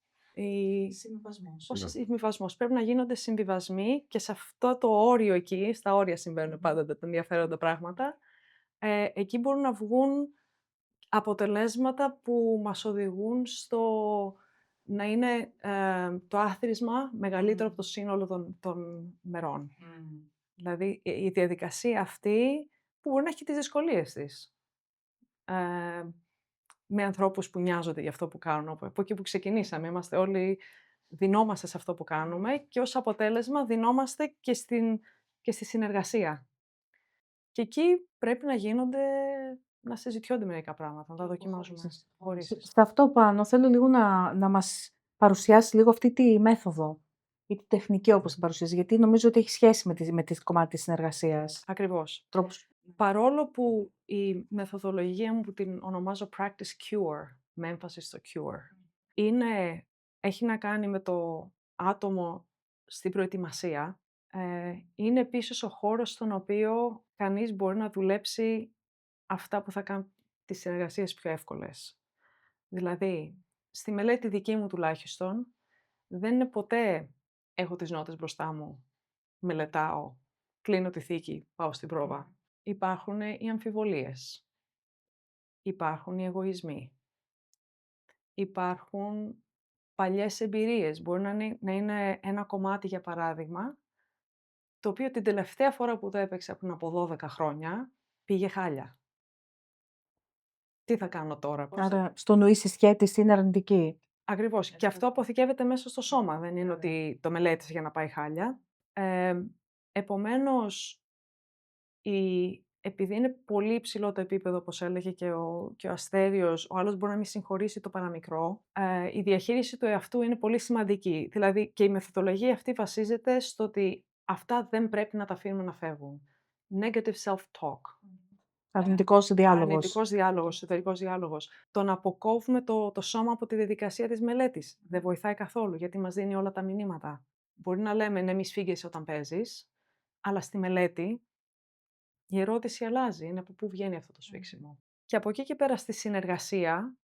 [SPEAKER 5] Συμβιβασμός. Πρέπει να γίνονται συμβιβασμοί και σε αυτό το όριο εκεί, στα όρια συμβαίνουν πάντα τα ενδιαφέροντα πράγματα, εκεί μπορούν να βγουν αποτελέσματα που μας οδηγούν στο να είναι το άθροισμα μεγαλύτερο από το σύνολο των μερών. Δηλαδή η διαδικασία αυτή που μπορεί να έχει τις δυσκολίες της. Με ανθρώπους που νοιάζονται για αυτό που κάνουν. Από εκεί που ξεκινήσαμε, είμαστε όλοι, δινόμαστε σε αυτό που κάνουμε και ως αποτέλεσμα δινόμαστε και στη συνεργασία. Και εκεί πρέπει να συζητιόνται μερικά πράγματα, να τα δοκιμάζουμε.
[SPEAKER 3] Σε αυτό πάνω θέλω λίγο να μας παρουσιάσει λίγο αυτή τη μέθοδο ή τη τεχνική όπως την παρουσιάζει, γιατί νομίζω ότι έχει σχέση με τη κομμάτι της συνεργασίας.
[SPEAKER 5] Ακριβώς.
[SPEAKER 3] Τρόπους.
[SPEAKER 5] Παρόλο που η μεθοδολογία μου που την ονομάζω practice cure, με έμφαση στο cure, έχει να κάνει με το άτομο στην προετοιμασία, είναι επίσης ο χώρος στον οποίο κανείς μπορεί να δουλέψει αυτά που θα κάνουν τις συνεργασίες πιο εύκολες. Δηλαδή, στη μελέτη δική μου τουλάχιστον, δεν είναι ποτέ έχω τις νότες μπροστά μου, μελετάω, κλείνω τη θήκη, πάω στην πρόβα. Υπάρχουν οι αμφιβολίες, υπάρχουν οι εγωισμοί, υπάρχουν παλιές εμπειρίες. Μπορεί να είναι ένα κομμάτι, για παράδειγμα, το οποίο την τελευταία φορά που το έπαιξα πριν από 12 χρόνια, πήγε χάλια. Τι θα κάνω τώρα?
[SPEAKER 3] Άρα, στο νου η συσχέτιση είναι αρνητική.
[SPEAKER 5] Ακριβώς. Και αυτό αποθηκεύεται μέσα στο σώμα. Δεν είναι ότι το μελέτησε για να πάει χάλια. Επομένως, επειδή είναι πολύ υψηλό το επίπεδο, όπως έλεγε και ο Αστέριος, ο άλλος μπορεί να μην συγχωρήσει το παραμικρό, η διαχείριση του εαυτού είναι πολύ σημαντική. Δηλαδή και η μεθοδολογία αυτή βασίζεται στο ότι αυτά δεν πρέπει να τα αφήνουμε να φεύγουν. Negative self-talk.
[SPEAKER 3] Αρνητικός διάλογος.
[SPEAKER 5] Αρνητικός διάλογος, εσωτερικός διάλογος. Το να αποκόβουμε το σώμα από τη διαδικασία της μελέτης δεν βοηθάει καθόλου, γιατί μας δίνει όλα τα μηνύματα. Μπορεί να λέμε ναι, μη σφίγγεσαι όταν παίζεις, αλλά στη μελέτη η ερώτηση αλλάζει, είναι από πού βγαίνει αυτό το σφίξιμο. Και από εκεί και πέρα στη συνεργασία,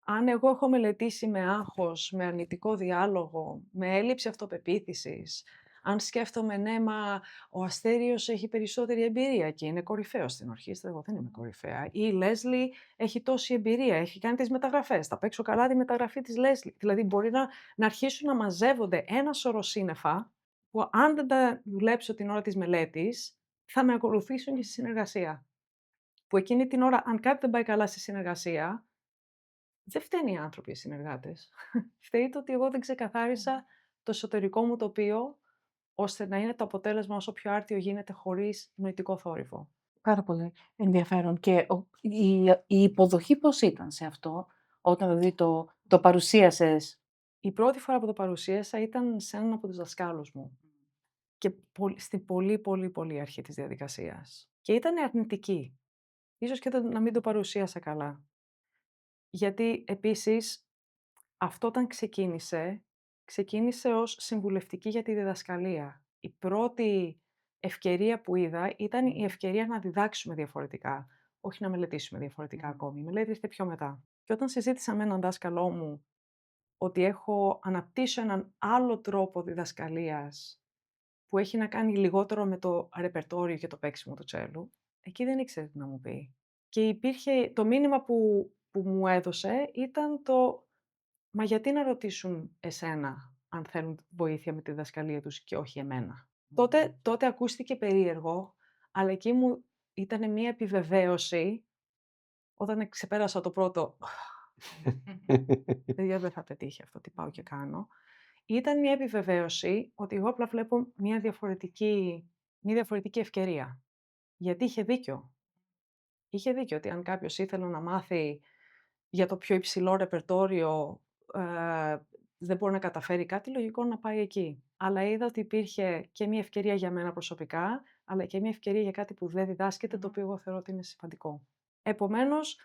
[SPEAKER 5] αν εγώ έχω μελετήσει με άγχος, με αρνητικό διάλογο, με έλλειψη αυτοπεποίθησης, αν σκέφτομαι ναι, μα ο Αστέριος έχει περισσότερη εμπειρία και είναι κορυφαίος στην ορχήστρα, εγώ δεν είμαι κορυφαία. Ή η Λέσλι έχει τόση εμπειρία, έχει κάνει τις μεταγραφές, θα παίξω καλά τη μεταγραφή της Λέσλι. Δηλαδή μπορεί να αρχίσουν να μαζεύονται ένα σωρό σύννεφα, που αν δεν τα δουλέψω την ώρα της μελέτης, θα με ακολουθήσουν και στη συνεργασία. Που εκείνη την ώρα, αν κάτι δεν πάει καλά στη συνεργασία, δεν φταίνουν οι άνθρωποι οι συνεργάτες. Φταίει το ότι εγώ δεν ξεκαθάρισα το εσωτερικό μου τοπίο, ώστε να είναι το αποτέλεσμα όσο πιο άρτιο γίνεται χωρίς νοητικό θόρυβο.
[SPEAKER 3] Πάρα πολύ ενδιαφέρον. Και η υποδοχή πώς ήταν σε αυτό, όταν δηλαδή το παρουσίασες?
[SPEAKER 5] Η πρώτη φορά που το παρουσίασα ήταν σε έναν από τους δασκάλους μου. Και στην πολύ, πολύ, πολύ αρχή της διαδικασίας. Και ήταν αρνητική. Ίσως και να μην το παρουσίασα καλά. Γιατί επίσης αυτό όταν ξεκίνησε ως συμβουλευτική για τη διδασκαλία. Η πρώτη ευκαιρία που είδα ήταν η ευκαιρία να διδάξουμε διαφορετικά, όχι να μελετήσουμε διαφορετικά ακόμη. Η μελέτη ήρθε πιο μετά. Και όταν συζήτησα με έναν δάσκαλό μου ότι έχω αναπτύσσει έναν άλλο τρόπο διδασκαλίας που έχει να κάνει λιγότερο με το ρεπερτόριο και το παίξιμο του τσέλου, εκεί δεν ήξερε τι να μου πει. Και υπήρχε το μήνυμα που μου έδωσε ήταν μα γιατί να ρωτήσουν εσένα αν θέλουν βοήθεια με τη διδασκαλία τους και όχι εμένα. Τότε ακούστηκε περίεργο, αλλά εκεί μου ήταν μια επιβεβαίωση όταν ξεπέρασα το πρώτο «Παιδιά, δεν θα πετύχει αυτό, τι πάω και κάνω». Ήταν μια επιβεβαίωση ότι εγώ απλά βλέπω μια διαφορετική ευκαιρία. Γιατί είχε δίκιο. Είχε δίκιο ότι αν κάποιος ήθελε να μάθει για το πιο υψηλό ρεπερτόριο, δεν μπορεί να καταφέρει κάτι, λογικό να πάει εκεί. Αλλά είδα ότι υπήρχε και μια ευκαιρία για μένα προσωπικά, αλλά και μια ευκαιρία για κάτι που δεν διδάσκεται, το οποίο εγώ θεωρώ ότι είναι σημαντικό. Επομένως,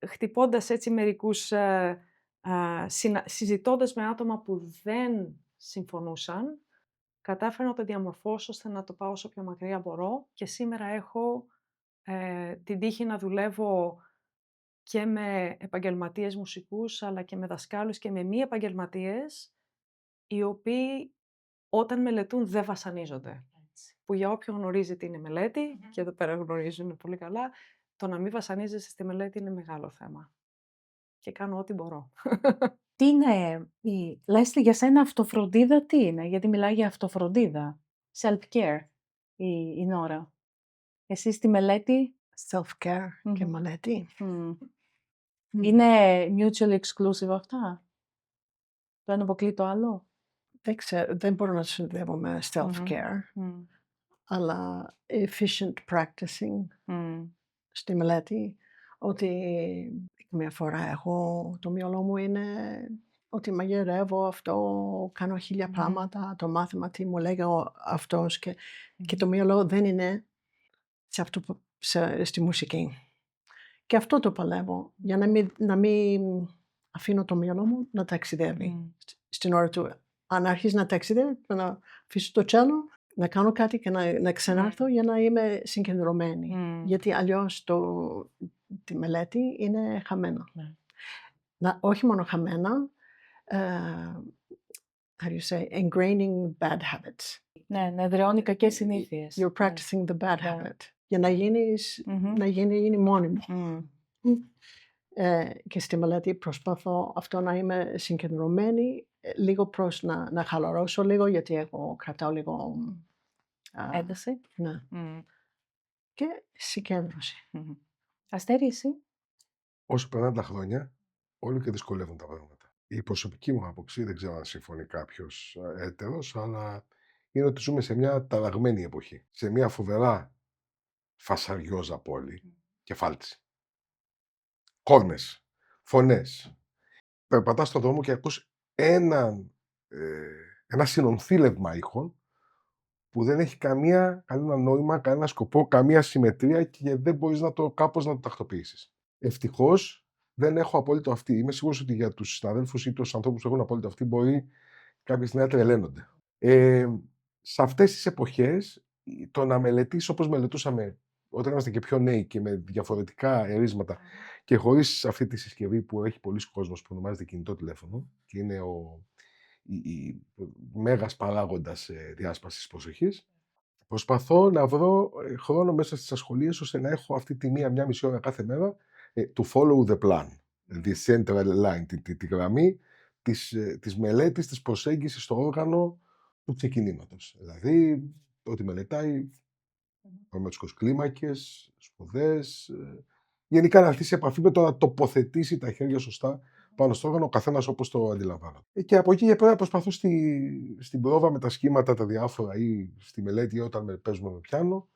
[SPEAKER 5] χτυπώντας έτσι μερικούς, συζητώντας με άτομα που δεν συμφωνούσαν, κατάφερα να το διαμορφώσω ώστε να το πάω όσο πιο μακριά μπορώ και σήμερα έχω την τύχη να δουλεύω και με επαγγελματίες μουσικούς, αλλά και με δασκάλους και με μη επαγγελματίες, οι οποίοι όταν μελετούν δεν βασανίζονται. Που για όποιον γνωρίζει τι είναι μελέτη, και εδώ πέρα γνωρίζουν πολύ καλά, το να μην βασανίζεσαι στη μελέτη είναι μεγάλο θέμα. Και κάνω ό,τι μπορώ.
[SPEAKER 3] Τι είναι, Λέσλι, για σένα αυτοφροντίδα τι είναι, γιατί μιλάει για αυτοφροντίδα, self-care η Νόρα. Εσύ στη μελέτη.
[SPEAKER 6] Self-care και μελέτη.
[SPEAKER 3] Είναι mutually exclusive αυτά. Το ένα αποκλεί το άλλο.
[SPEAKER 6] Δεν μπορώ να συνδέω με self-care, αλλά efficient practicing στη μελέτη, ότι μια φορά εγώ το μυαλό μου είναι ότι μαγειρεύω αυτό, κάνω 1000 πράγματα, το μάθημα τι μου λέγει αυτός και το μυαλό δεν είναι στη μουσική. Και αυτό το παλεύω, για να μην αφήνω το μυαλό μου να ταξιδεύει. Στην ώρα του, αν αρχίσει να ταξιδεύει, να αφήσω το τσέλο, να κάνω κάτι και να ξανάρθω για να είμαι συγκεντρωμένη. Γιατί αλλιώς τη μελέτη είναι χαμένα. Όχι μόνο χαμένα, how do you say, ingraining bad habits.
[SPEAKER 3] Ναι, να εδραιώνει κακές συνήθειες.
[SPEAKER 6] You're practicing the bad habit. Για να γίνει μόνιμο. Και στη μελέτη προσπαθώ αυτό να είμαι συγκεντρωμένη, λίγο προς να χαλαρώσω λίγο, γιατί εγώ κρατάω λίγο
[SPEAKER 3] ένταση.
[SPEAKER 6] Ναι. Και συγκέντρωση.
[SPEAKER 3] Αστέρι, εσύ.
[SPEAKER 4] Όσο περνάνε τα χρόνια, όλο και δυσκολεύουν τα πράγματα. Η προσωπική μου άποψη, δεν ξέρω αν συμφωνεί κάποιος έτερος, αλλά είναι ότι ζούμε σε μια ταραγμένη εποχή. Σε μια φοβερά φασαριόζα πόλη, κεφάλτιση. Κόρνες, φωνές. Περπατάς στον δρόμο και ακούς ένα συνονθήλευμα ήχων που δεν έχει κανένα νόημα, κανένα σκοπό, καμία συμμετρία και δεν μπορείς κάπως να το τακτοποιήσεις. Ευτυχώς δεν έχω απόλυτο αυτή. Είμαι σίγουρος ότι για τους συναδέλφους ή τους ανθρώπους που έχουν απόλυτο αυτή μπορεί κάποια στιγμή να τρελαίνονται. Σε αυτές τις εποχές, το να μελετήσεις όπως μελετούσαμε όταν είμαστε και πιο νέοι και με διαφορετικά ερίσματα και χωρίς αυτή τη συσκευή που έχει πολλοί κόσμος που ονομάζεται κινητό τηλέφωνο και είναι ο μέγας παράγοντας διάσπασης προσοχής, προσπαθώ να βρω χρόνο μέσα στις ασχολίες ώστε να έχω αυτή μια μισή ώρα κάθε μέρα to follow the plan, the central line, τη γραμμή της μελέτης, της προσέγγισης στο όργανο του ξεκινήματος. Δηλαδή, ότι μελετάει γεωμετρικούς κλίμακες, σπουδές, γενικά να έρθει σε επαφή με το να τοποθετήσει τα χέρια σωστά πάνω στο όργανο, ο καθένας όπως το αντιλαμβάνεται. Και από εκεί και πέρα προσπαθώ στην πρόβα με τα σχήματα τα διάφορα ή στη μελέτη ή όταν παίζουμε με πιάνο,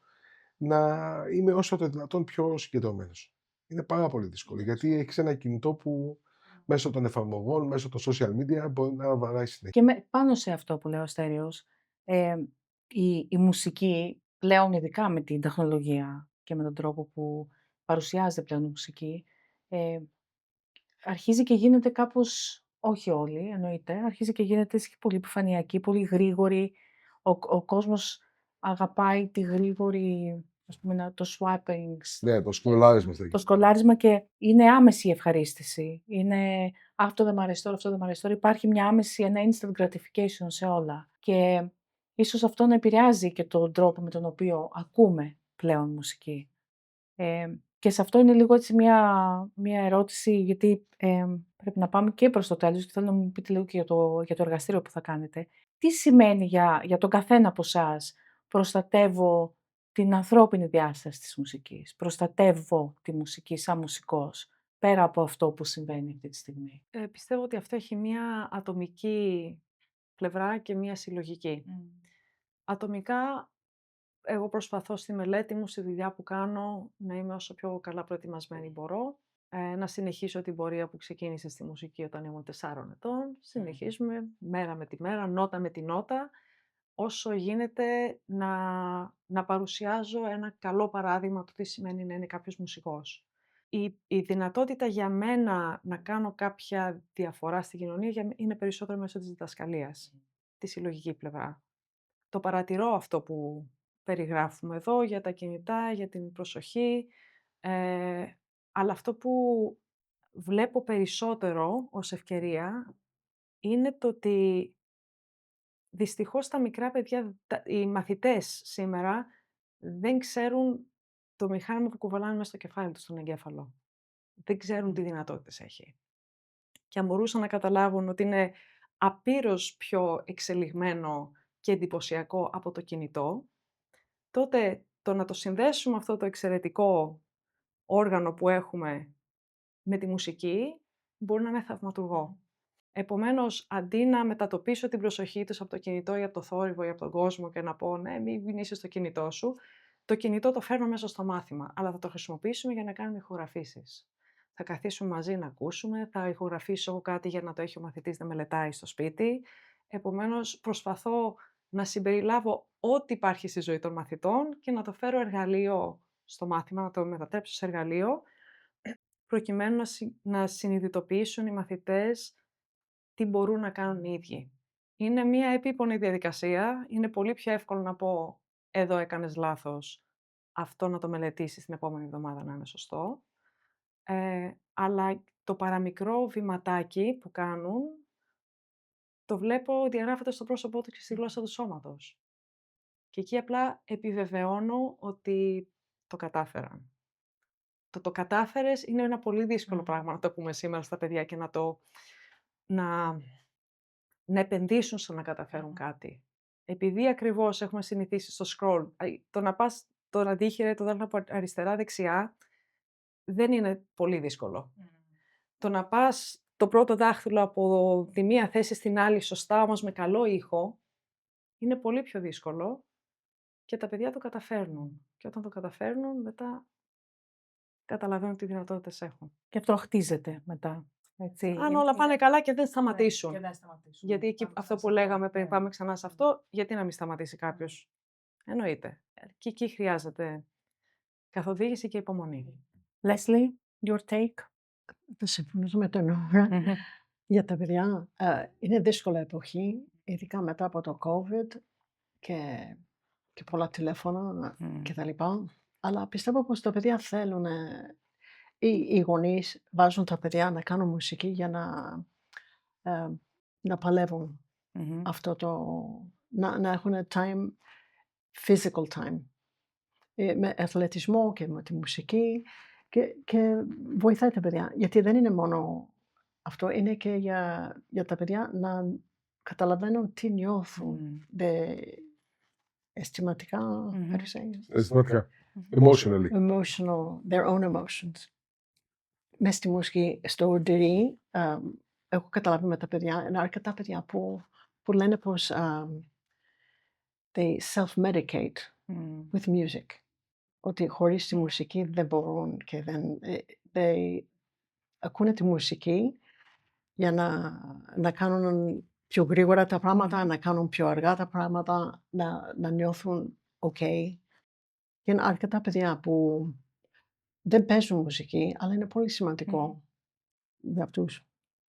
[SPEAKER 4] να είμαι όσο το δυνατόν πιο συγκεντρωμένος. Είναι πάρα πολύ δύσκολο, γιατί έχεις ένα κινητό που μέσω των εφαρμογών, μέσω των social media μπορεί να βαράει συνέχεια.
[SPEAKER 3] Και πάνω σε αυτό που λέει ο Στέριος, η μουσική πλέον, ειδικά με την τεχνολογία και με τον τρόπο που παρουσιάζεται πλέον η μουσική, αρχίζει και γίνεται κάπως, όχι όλοι εννοείται, αρχίζει και γίνεται πολύ επιφανειακή, πολύ γρήγορη. Ο κόσμος αγαπάει τη γρήγορη, ας πούμε, το swapping.
[SPEAKER 4] Ναι, το σκολάρισμα.
[SPEAKER 3] Το σκολάρισμα και είναι άμεση η ευχαρίστηση. Είναι αυτό δεν μ' αρέσει τώρα, αυτό δεν μ' αρέσει τώρα. Υπάρχει μια άμεση, ένα instant gratification σε όλα. Και ίσως αυτό να επηρεάζει και τον τρόπο με τον οποίο ακούμε πλέον μουσική. Και σε αυτό είναι λίγο έτσι μια ερώτηση, γιατί πρέπει να πάμε και προς το τέλος και θέλω να μου πείτε λίγο και για το εργαστήριο που θα κάνετε. Τι σημαίνει για τον καθένα από εσάς προστατεύω την ανθρώπινη διάσταση της μουσικής, προστατεύω τη μουσική σαν μουσικός, πέρα από αυτό που συμβαίνει αυτή τη στιγμή?
[SPEAKER 5] Πιστεύω ότι αυτό έχει μία ατομική πλευρά και μία συλλογική. Ατομικά, εγώ προσπαθώ στη μελέτη μου, στη δουλειά που κάνω, να είμαι όσο πιο καλά προετοιμασμένη μπορώ. Να συνεχίσω την πορεία που ξεκίνησε στη μουσική όταν ήμουν 4 ετών. Συνεχίζουμε μέρα με τη μέρα, νότα με τη νότα, όσο γίνεται να παρουσιάζω ένα καλό παράδειγμα του τι σημαίνει να είναι κάποιος μουσικός. Η δυνατότητα για μένα να κάνω κάποια διαφορά στην κοινωνία είναι περισσότερο μέσω της διδασκαλίας, τη συλλογική πλευρά. Το παρατηρώ αυτό που περιγράφουμε εδώ για τα κινητά, για την προσοχή, αλλά αυτό που βλέπω περισσότερο ως ευκαιρία είναι το ότι δυστυχώς τα μικρά παιδιά, οι μαθητές σήμερα δεν ξέρουν το μηχάνημα που κουβαλάνε μέσα στο κεφάλι τους, στον εγκέφαλο. Δεν ξέρουν τι δυνατότητες έχει. Και αν μπορούσαν να καταλάβουν ότι είναι απείρως πιο εξελιγμένο και εντυπωσιακό από το κινητό, τότε το να το συνδέσουμε αυτό το εξαιρετικό όργανο που έχουμε με τη μουσική μπορεί να είναι θαυματουργό. Επομένως, αντί να μετατοπίσω την προσοχή τους από το κινητό ή από το θόρυβο ή από τον κόσμο και να πω «Ναι, μην είσαι στο κινητό σου», το κινητό το φέρνω μέσα στο μάθημα, αλλά θα το χρησιμοποιήσουμε για να κάνουμε ηχογραφήσεις. Θα καθίσουμε μαζί να ακούσουμε, θα ηχογραφήσω εγώ κάτι για να το έχει ο μαθητής να μελετάει στο σπίτι. Επομένως, προσπαθώ να συμπεριλάβω ό,τι υπάρχει στη ζωή των μαθητών και να το φέρω εργαλείο στο μάθημα, να το μετατρέψω σε εργαλείο, προκειμένου να συνειδητοποιήσουν οι μαθητές τι μπορούν να κάνουν οι ίδιοι. Είναι μια επίπονη διαδικασία, είναι πολύ πιο εύκολο να πω «εδώ έκανες λάθος, αυτό να το μελετήσεις την επόμενη εβδομάδα να είναι σωστό». Αλλά το παραμικρό βηματάκι που κάνουν, το βλέπω διαγράφεται στο πρόσωπό του και στη γλώσσα του σώματος. Και εκεί απλά επιβεβαιώνω ότι το κατάφεραν. Το κατάφερες είναι ένα πολύ δύσκολο πράγμα να το πούμε σήμερα στα παιδιά και να επενδύσουν στο να καταφέρουν κάτι. Επειδή ακριβώς έχουμε συνηθίσει στο scroll, το να πας τον αντίχειρα, το δάχτυλο από αριστερά-δεξιά, δεν είναι πολύ δύσκολο. Το να πας το πρώτο δάχτυλο από τη μία θέση στην άλλη σωστά, όμως με καλό ήχο, είναι πολύ πιο δύσκολο και τα παιδιά το καταφέρνουν. Και όταν το καταφέρνουν, μετά καταλαβαίνουν τι δυνατότητες έχουν.
[SPEAKER 3] Και αυτό χτίζεται μετά. Έτσι.
[SPEAKER 5] Αν όλα πάνε καλά και δεν σταματήσουν.
[SPEAKER 3] Και δεν σταματήσουν.
[SPEAKER 5] Γιατί εκεί, αυτό που λέγαμε πριν, πάμε ξανά σε αυτό, γιατί να μην σταματήσει κάποιος. Εννοείται. Και εκεί χρειάζεται καθοδήγηση και υπομονή.
[SPEAKER 3] Leslie, your take?
[SPEAKER 6] Θα συμφωνήσω με τον Ωρα. Για τα παιδιά, είναι δύσκολη εποχή, ειδικά μετά από το COVID και πολλά τηλέφωνα και τα λοιπά. Αλλά πιστεύω πως τα παιδιά θέλουν, οι γονείς βάζουν τα παιδιά να κάνουν μουσική για να παλεύουν αυτό να έχουν time, physical time, με αθλητισμό και με τη μουσική και βοηθάει τα παιδιά. Γιατί δεν είναι μόνο αυτό, είναι και για τα παιδιά να καταλαβαίνουν τι νιώθουν αισθηματικά,
[SPEAKER 4] Αισθηματικά. Emotional,
[SPEAKER 6] their own emotions. Μες στη μουσική, στο ντυρί, έχω καταλάβει με τα παιδιά, είναι αρκετά παιδιά που λένε πως they self-medicate with music. Ότι χωρίς τη μουσική δεν μπορούν και ακούνε τη μουσική για να κάνουν πιο γρήγορα τα πράγματα, να κάνουν πιο αργά τα πράγματα, να νιώθουν ok. Και είναι αρκετά παιδιά που δεν παίζουν μουσική, αλλά είναι πολύ σημαντικό για αυτούς.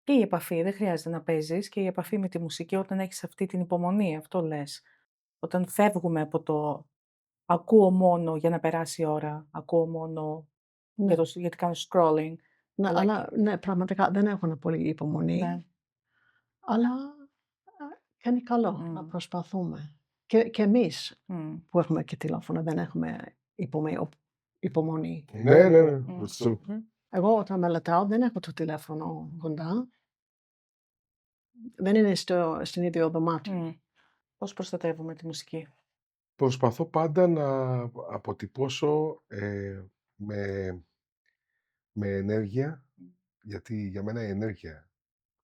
[SPEAKER 3] Και η επαφή, δεν χρειάζεται να παίζεις, και η επαφή με τη μουσική όταν έχεις αυτή την υπομονή, αυτό λες. Όταν φεύγουμε από το ακούω μόνο για να περάσει η ώρα, ακούω μόνο γιατί κάνω scrolling.
[SPEAKER 6] Ναι, αλλά ναι, πραγματικά δεν έχουν πολύ υπομονή, αλλά κάνει καλό να προσπαθούμε. Και εμείς που έχουμε και τηλέφωνο δεν έχουμε υπομονή.
[SPEAKER 4] Ναι.
[SPEAKER 6] Εγώ όταν μελετάω δεν έχω το τηλέφωνο κοντά. Δεν είναι στην ίδιο δωμάτιο.
[SPEAKER 3] Πώς προστατεύουμε τη μουσική?
[SPEAKER 4] Προσπαθώ πάντα να αποτυπώσω με ενέργεια, γιατί για μένα η ενέργεια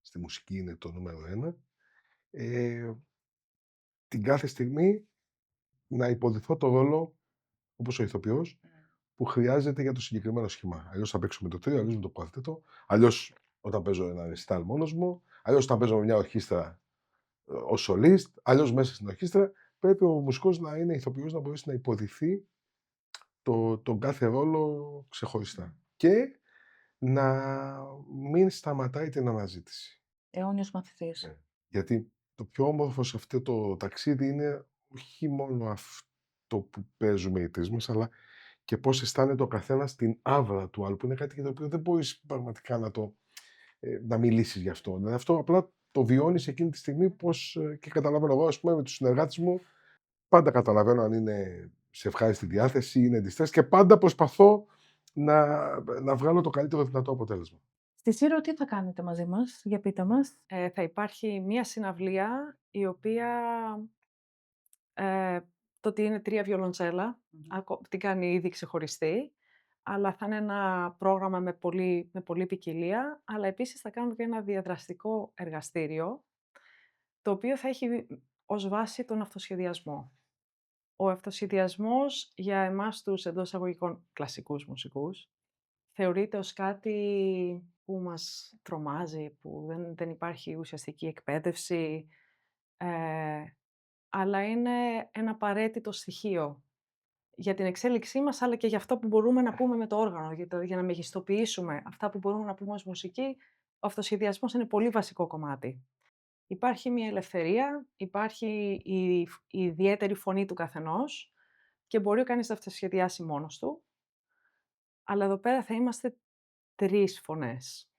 [SPEAKER 4] στη μουσική είναι το νούμερο ένα, την κάθε στιγμή να υποδηθώ το ρόλο, όπως ο ηθοποιός, που χρειάζεται για το συγκεκριμένο σχήμα. Αλλιώς θα παίξω με το τρίο, αλλιώς με το κουαρτέτο, αλλιώς όταν παίζω ένα ρεσιτάλ μόνος μου, αλλιώς όταν παίζω με μια ορχήστρα ως σολίστ, αλλιώς μέσα στην ορχήστρα. Πρέπει ο μουσικός να είναι ηθοποιός, να μπορέσει να υποδηθεί τον κάθε ρόλο ξεχωριστά. Και να μην σταματάει την αναζήτηση.
[SPEAKER 3] Αιώνιος μαθητής.
[SPEAKER 4] Γιατί το πιο όμορφο σε αυτό το ταξίδι είναι όχι μόνο αυτό που παίζουμε οι τρεις μας, αλλά και πώς αισθάνεται ο καθένας την άβρα του άλλου, που είναι κάτι για το οποίο δεν μπορείς πραγματικά να μιλήσεις γι' αυτό. Δηλαδή αυτό απλά το βιώνεις εκείνη τη στιγμή, πώς, και καταλαβαίνω εγώ, ας πούμε, με τους συνεργάτες μου, πάντα καταλαβαίνω αν είναι σε ευχάριστη διάθεση, είναι distress, και πάντα προσπαθώ να βγάλω το καλύτερο δυνατό αποτέλεσμα.
[SPEAKER 3] Στη Σύρο τι θα κάνετε μαζί μας, για πείτε μας.
[SPEAKER 5] Θα υπάρχει μία συναυλία η οποία το ότι είναι 3 βιολοντσέλα, την κάνει ήδη ξεχωριστή, αλλά θα είναι ένα πρόγραμμα με πολλή ποικιλία, αλλά επίσης θα κάνουμε και ένα διαδραστικό εργαστήριο, το οποίο θα έχει ως βάση τον αυτοσχεδιασμό. Ο αυτοσχεδιασμός για εμάς τους εντός εισαγωγικών κλασικούς μουσικούς θεωρείται ως κάτι που μας τρομάζει, που δεν υπάρχει ουσιαστική εκπαίδευση, αλλά είναι ένα απαραίτητο στοιχείο για την εξέλιξή μας, αλλά και για αυτό που μπορούμε να πούμε με το όργανο, για να μεγιστοποιήσουμε αυτά που μπορούμε να πούμε ως μουσική. Ο αυτοσχεδιασμός είναι πολύ βασικό κομμάτι. Υπάρχει μια ελευθερία, υπάρχει η ιδιαίτερη φωνή του καθενός και μπορεί ο κανείς να αυτοσχεδιάσει μόνος του, αλλά εδώ πέρα θα είμαστε 3 φωνές.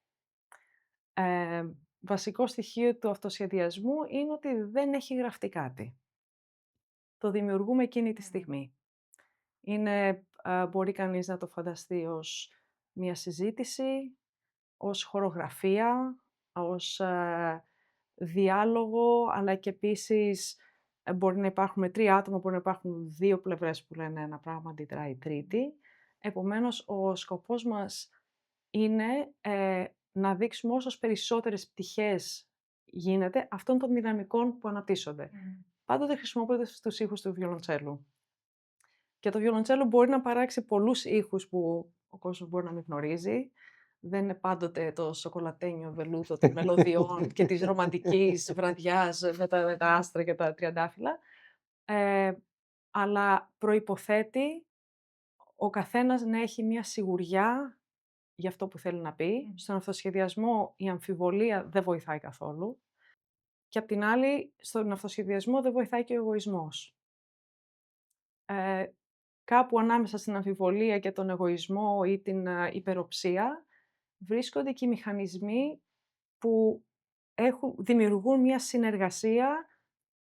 [SPEAKER 5] Βασικό στοιχείο του αυτοσχεδιασμού είναι ότι δεν έχει γραφτεί κάτι. Το δημιουργούμε εκείνη τη στιγμή. Μπορεί κανείς να το φανταστεί ως μια συζήτηση, ως χορογραφία, ως διάλογο, αλλά και επίσης μπορεί να υπάρχουν 3 άτομα, μπορεί να υπάρχουν 2 πλευρές που λένε ένα πράγμα, αντιδράει η τρίτη. Επομένως, ο σκοπός μας είναι να δείξουμε όσες περισσότερες πτυχές γίνεται αυτών των δυναμικών που αναπτύσσονται. Πάντοτε χρησιμοποιούνται στους ήχους του βιολοντσέλου. Και το βιολοντσέλο μπορεί να παράξει πολλούς ήχους που ο κόσμος μπορεί να μην γνωρίζει. Δεν είναι πάντοτε το σοκολατένιο βελούδο των μελωδιών και της ρομαντικής βραδιάς με τα άστρα και τα τριαντάφυλλα. Αλλά προϋποθέτει ο καθένας να έχει μια σιγουριά για αυτό που θέλει να πει. Στον αυτοσχεδιασμό η αμφιβολία δεν βοηθάει καθόλου. Και απ' την άλλη, στον αυτοσχεδιασμό δεν βοηθάει και ο εγωισμός. Κάπου ανάμεσα στην αμφιβολία και τον εγωισμό ή την υπεροψία βρίσκονται και οι μηχανισμοί που δημιουργούν μια συνεργασία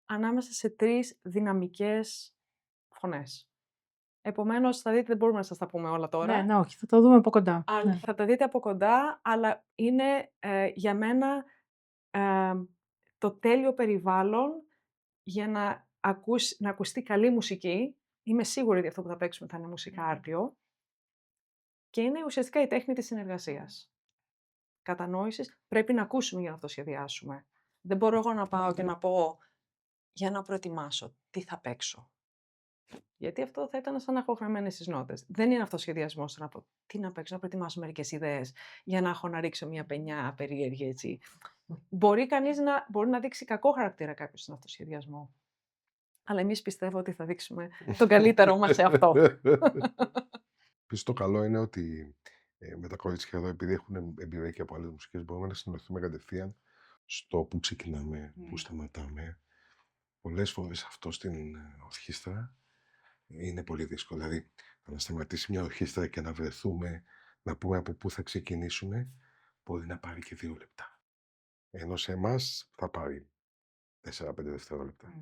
[SPEAKER 5] ανάμεσα σε 3 δυναμικές φωνές. Επομένως, θα δείτε, δεν μπορούμε να σας τα πούμε όλα τώρα.
[SPEAKER 3] Ναι, όχι, θα το δούμε από κοντά. Ναι.
[SPEAKER 5] Θα τα δείτε από κοντά, αλλά είναι για μένα το τέλειο περιβάλλον για να ακουστεί καλή μουσική. Είμαι σίγουρη ότι αυτό που θα παίξουμε θα είναι μουσικά άρτιο. Και είναι ουσιαστικά η τέχνη της συνεργασίας. Κατανόησης, πρέπει να ακούσουμε για να το σχεδιάσουμε. Δεν μπορώ εγώ να πάω και να πω για να προετοιμάσω τι θα παίξω. Γιατί αυτό θα ήταν σαν να έχω γραμμένες τις νότες. Δεν είναι αυτοσχεδιασμός να πω τι να παίξω, να προετοιμάσω μερικές ιδέες για να έχω να ρίξω μια πενιά περίεργη έτσι. Μπορεί κανείς να δείξει κακό χαρακτήρα κάποιος στον αυτοσχεδιασμό. Αλλά εμείς πιστεύω ότι θα δείξουμε τον καλύτερό μας σε αυτό.
[SPEAKER 4] Επίσης το καλό είναι ότι με τα κορίτσια εδώ, επειδή έχουν εμπειρία και από άλλες μουσικές, μπορούμε να συνοηθούμε κατευθείαν στο που ξεκινάμε, που σταματάμε. Πολλές φορές αυτό στην ορχήστρα είναι πολύ δύσκολο. Δηλαδή, να σταματήσει μια ορχήστρα και να βρεθούμε, να πούμε από πού θα ξεκινήσουμε, μπορεί να πάρει και 2 λεπτά. Ενώ σε εμάς θα πάρει 4-5 δευτερόλεπτα.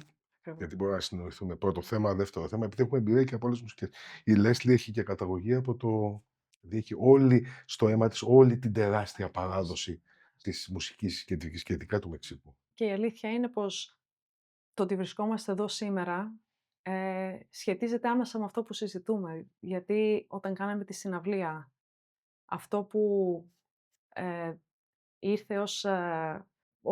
[SPEAKER 4] Γιατί μπορούμε να συνοηθούμε πρώτο θέμα, δεύτερο θέμα, επειδή έχουμε εμπειρία και από όλες τις μουσικές. Η Λέσλι έχει και καταγωγή από το Δηλαδή έχει όλη στο αίμα της όλη την τεράστια παράδοση της μουσικής κεντρικής και ειδικά του Μεξικού.
[SPEAKER 5] Και η αλήθεια είναι πως το ότι βρισκόμαστε εδώ σήμερα σχετίζεται άμεσα με αυτό που συζητούμε. Γιατί όταν κάναμε τη συναυλία, αυτό που ήρθε ως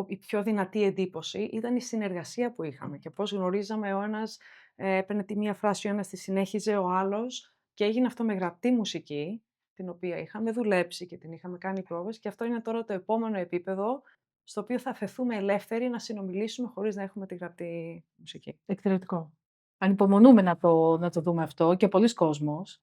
[SPEAKER 5] η πιο δυνατή εντύπωση ήταν η συνεργασία που είχαμε και πώς γνωρίζαμε ο ένας, έπαιρνε τη μία φράση, ο ένας τη συνέχιζε, ο άλλος, και έγινε αυτό με γραπτή μουσική, την οποία είχαμε δουλέψει και την είχαμε κάνει πρόβες, και αυτό είναι τώρα το επόμενο επίπεδο, στο οποίο θα φεθούμε ελεύθεροι να συνομιλήσουμε χωρίς να έχουμε τη γραπτή μουσική.
[SPEAKER 3] Εξαιρετικό. Ανυπομονούμε να το δούμε αυτό και πολλοί κόσμος.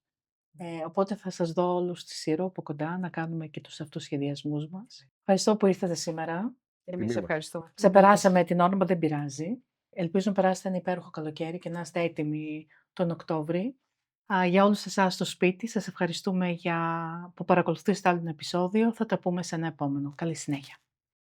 [SPEAKER 3] Οπότε θα σας δω όλους στη Σύρο από κοντά να κάνουμε και τους αυτοσχεδιασμούς μας. Ευχαριστώ που ήρθατε σήμερα.
[SPEAKER 5] Εμείς
[SPEAKER 4] μας.
[SPEAKER 5] ευχαριστούμε.
[SPEAKER 3] Ξεπεράσαμε την όνομα, δεν πειράζει. Ελπίζω να περάσετε ένα υπέροχο καλοκαίρι και να είστε έτοιμοι τον Οκτώβρη. Για όλους εσάς στο σπίτι, σας ευχαριστούμε που παρακολουθήσετε άλλο ένα επεισόδιο. Θα τα πούμε σε ένα επόμενο. Καλή συνέχεια.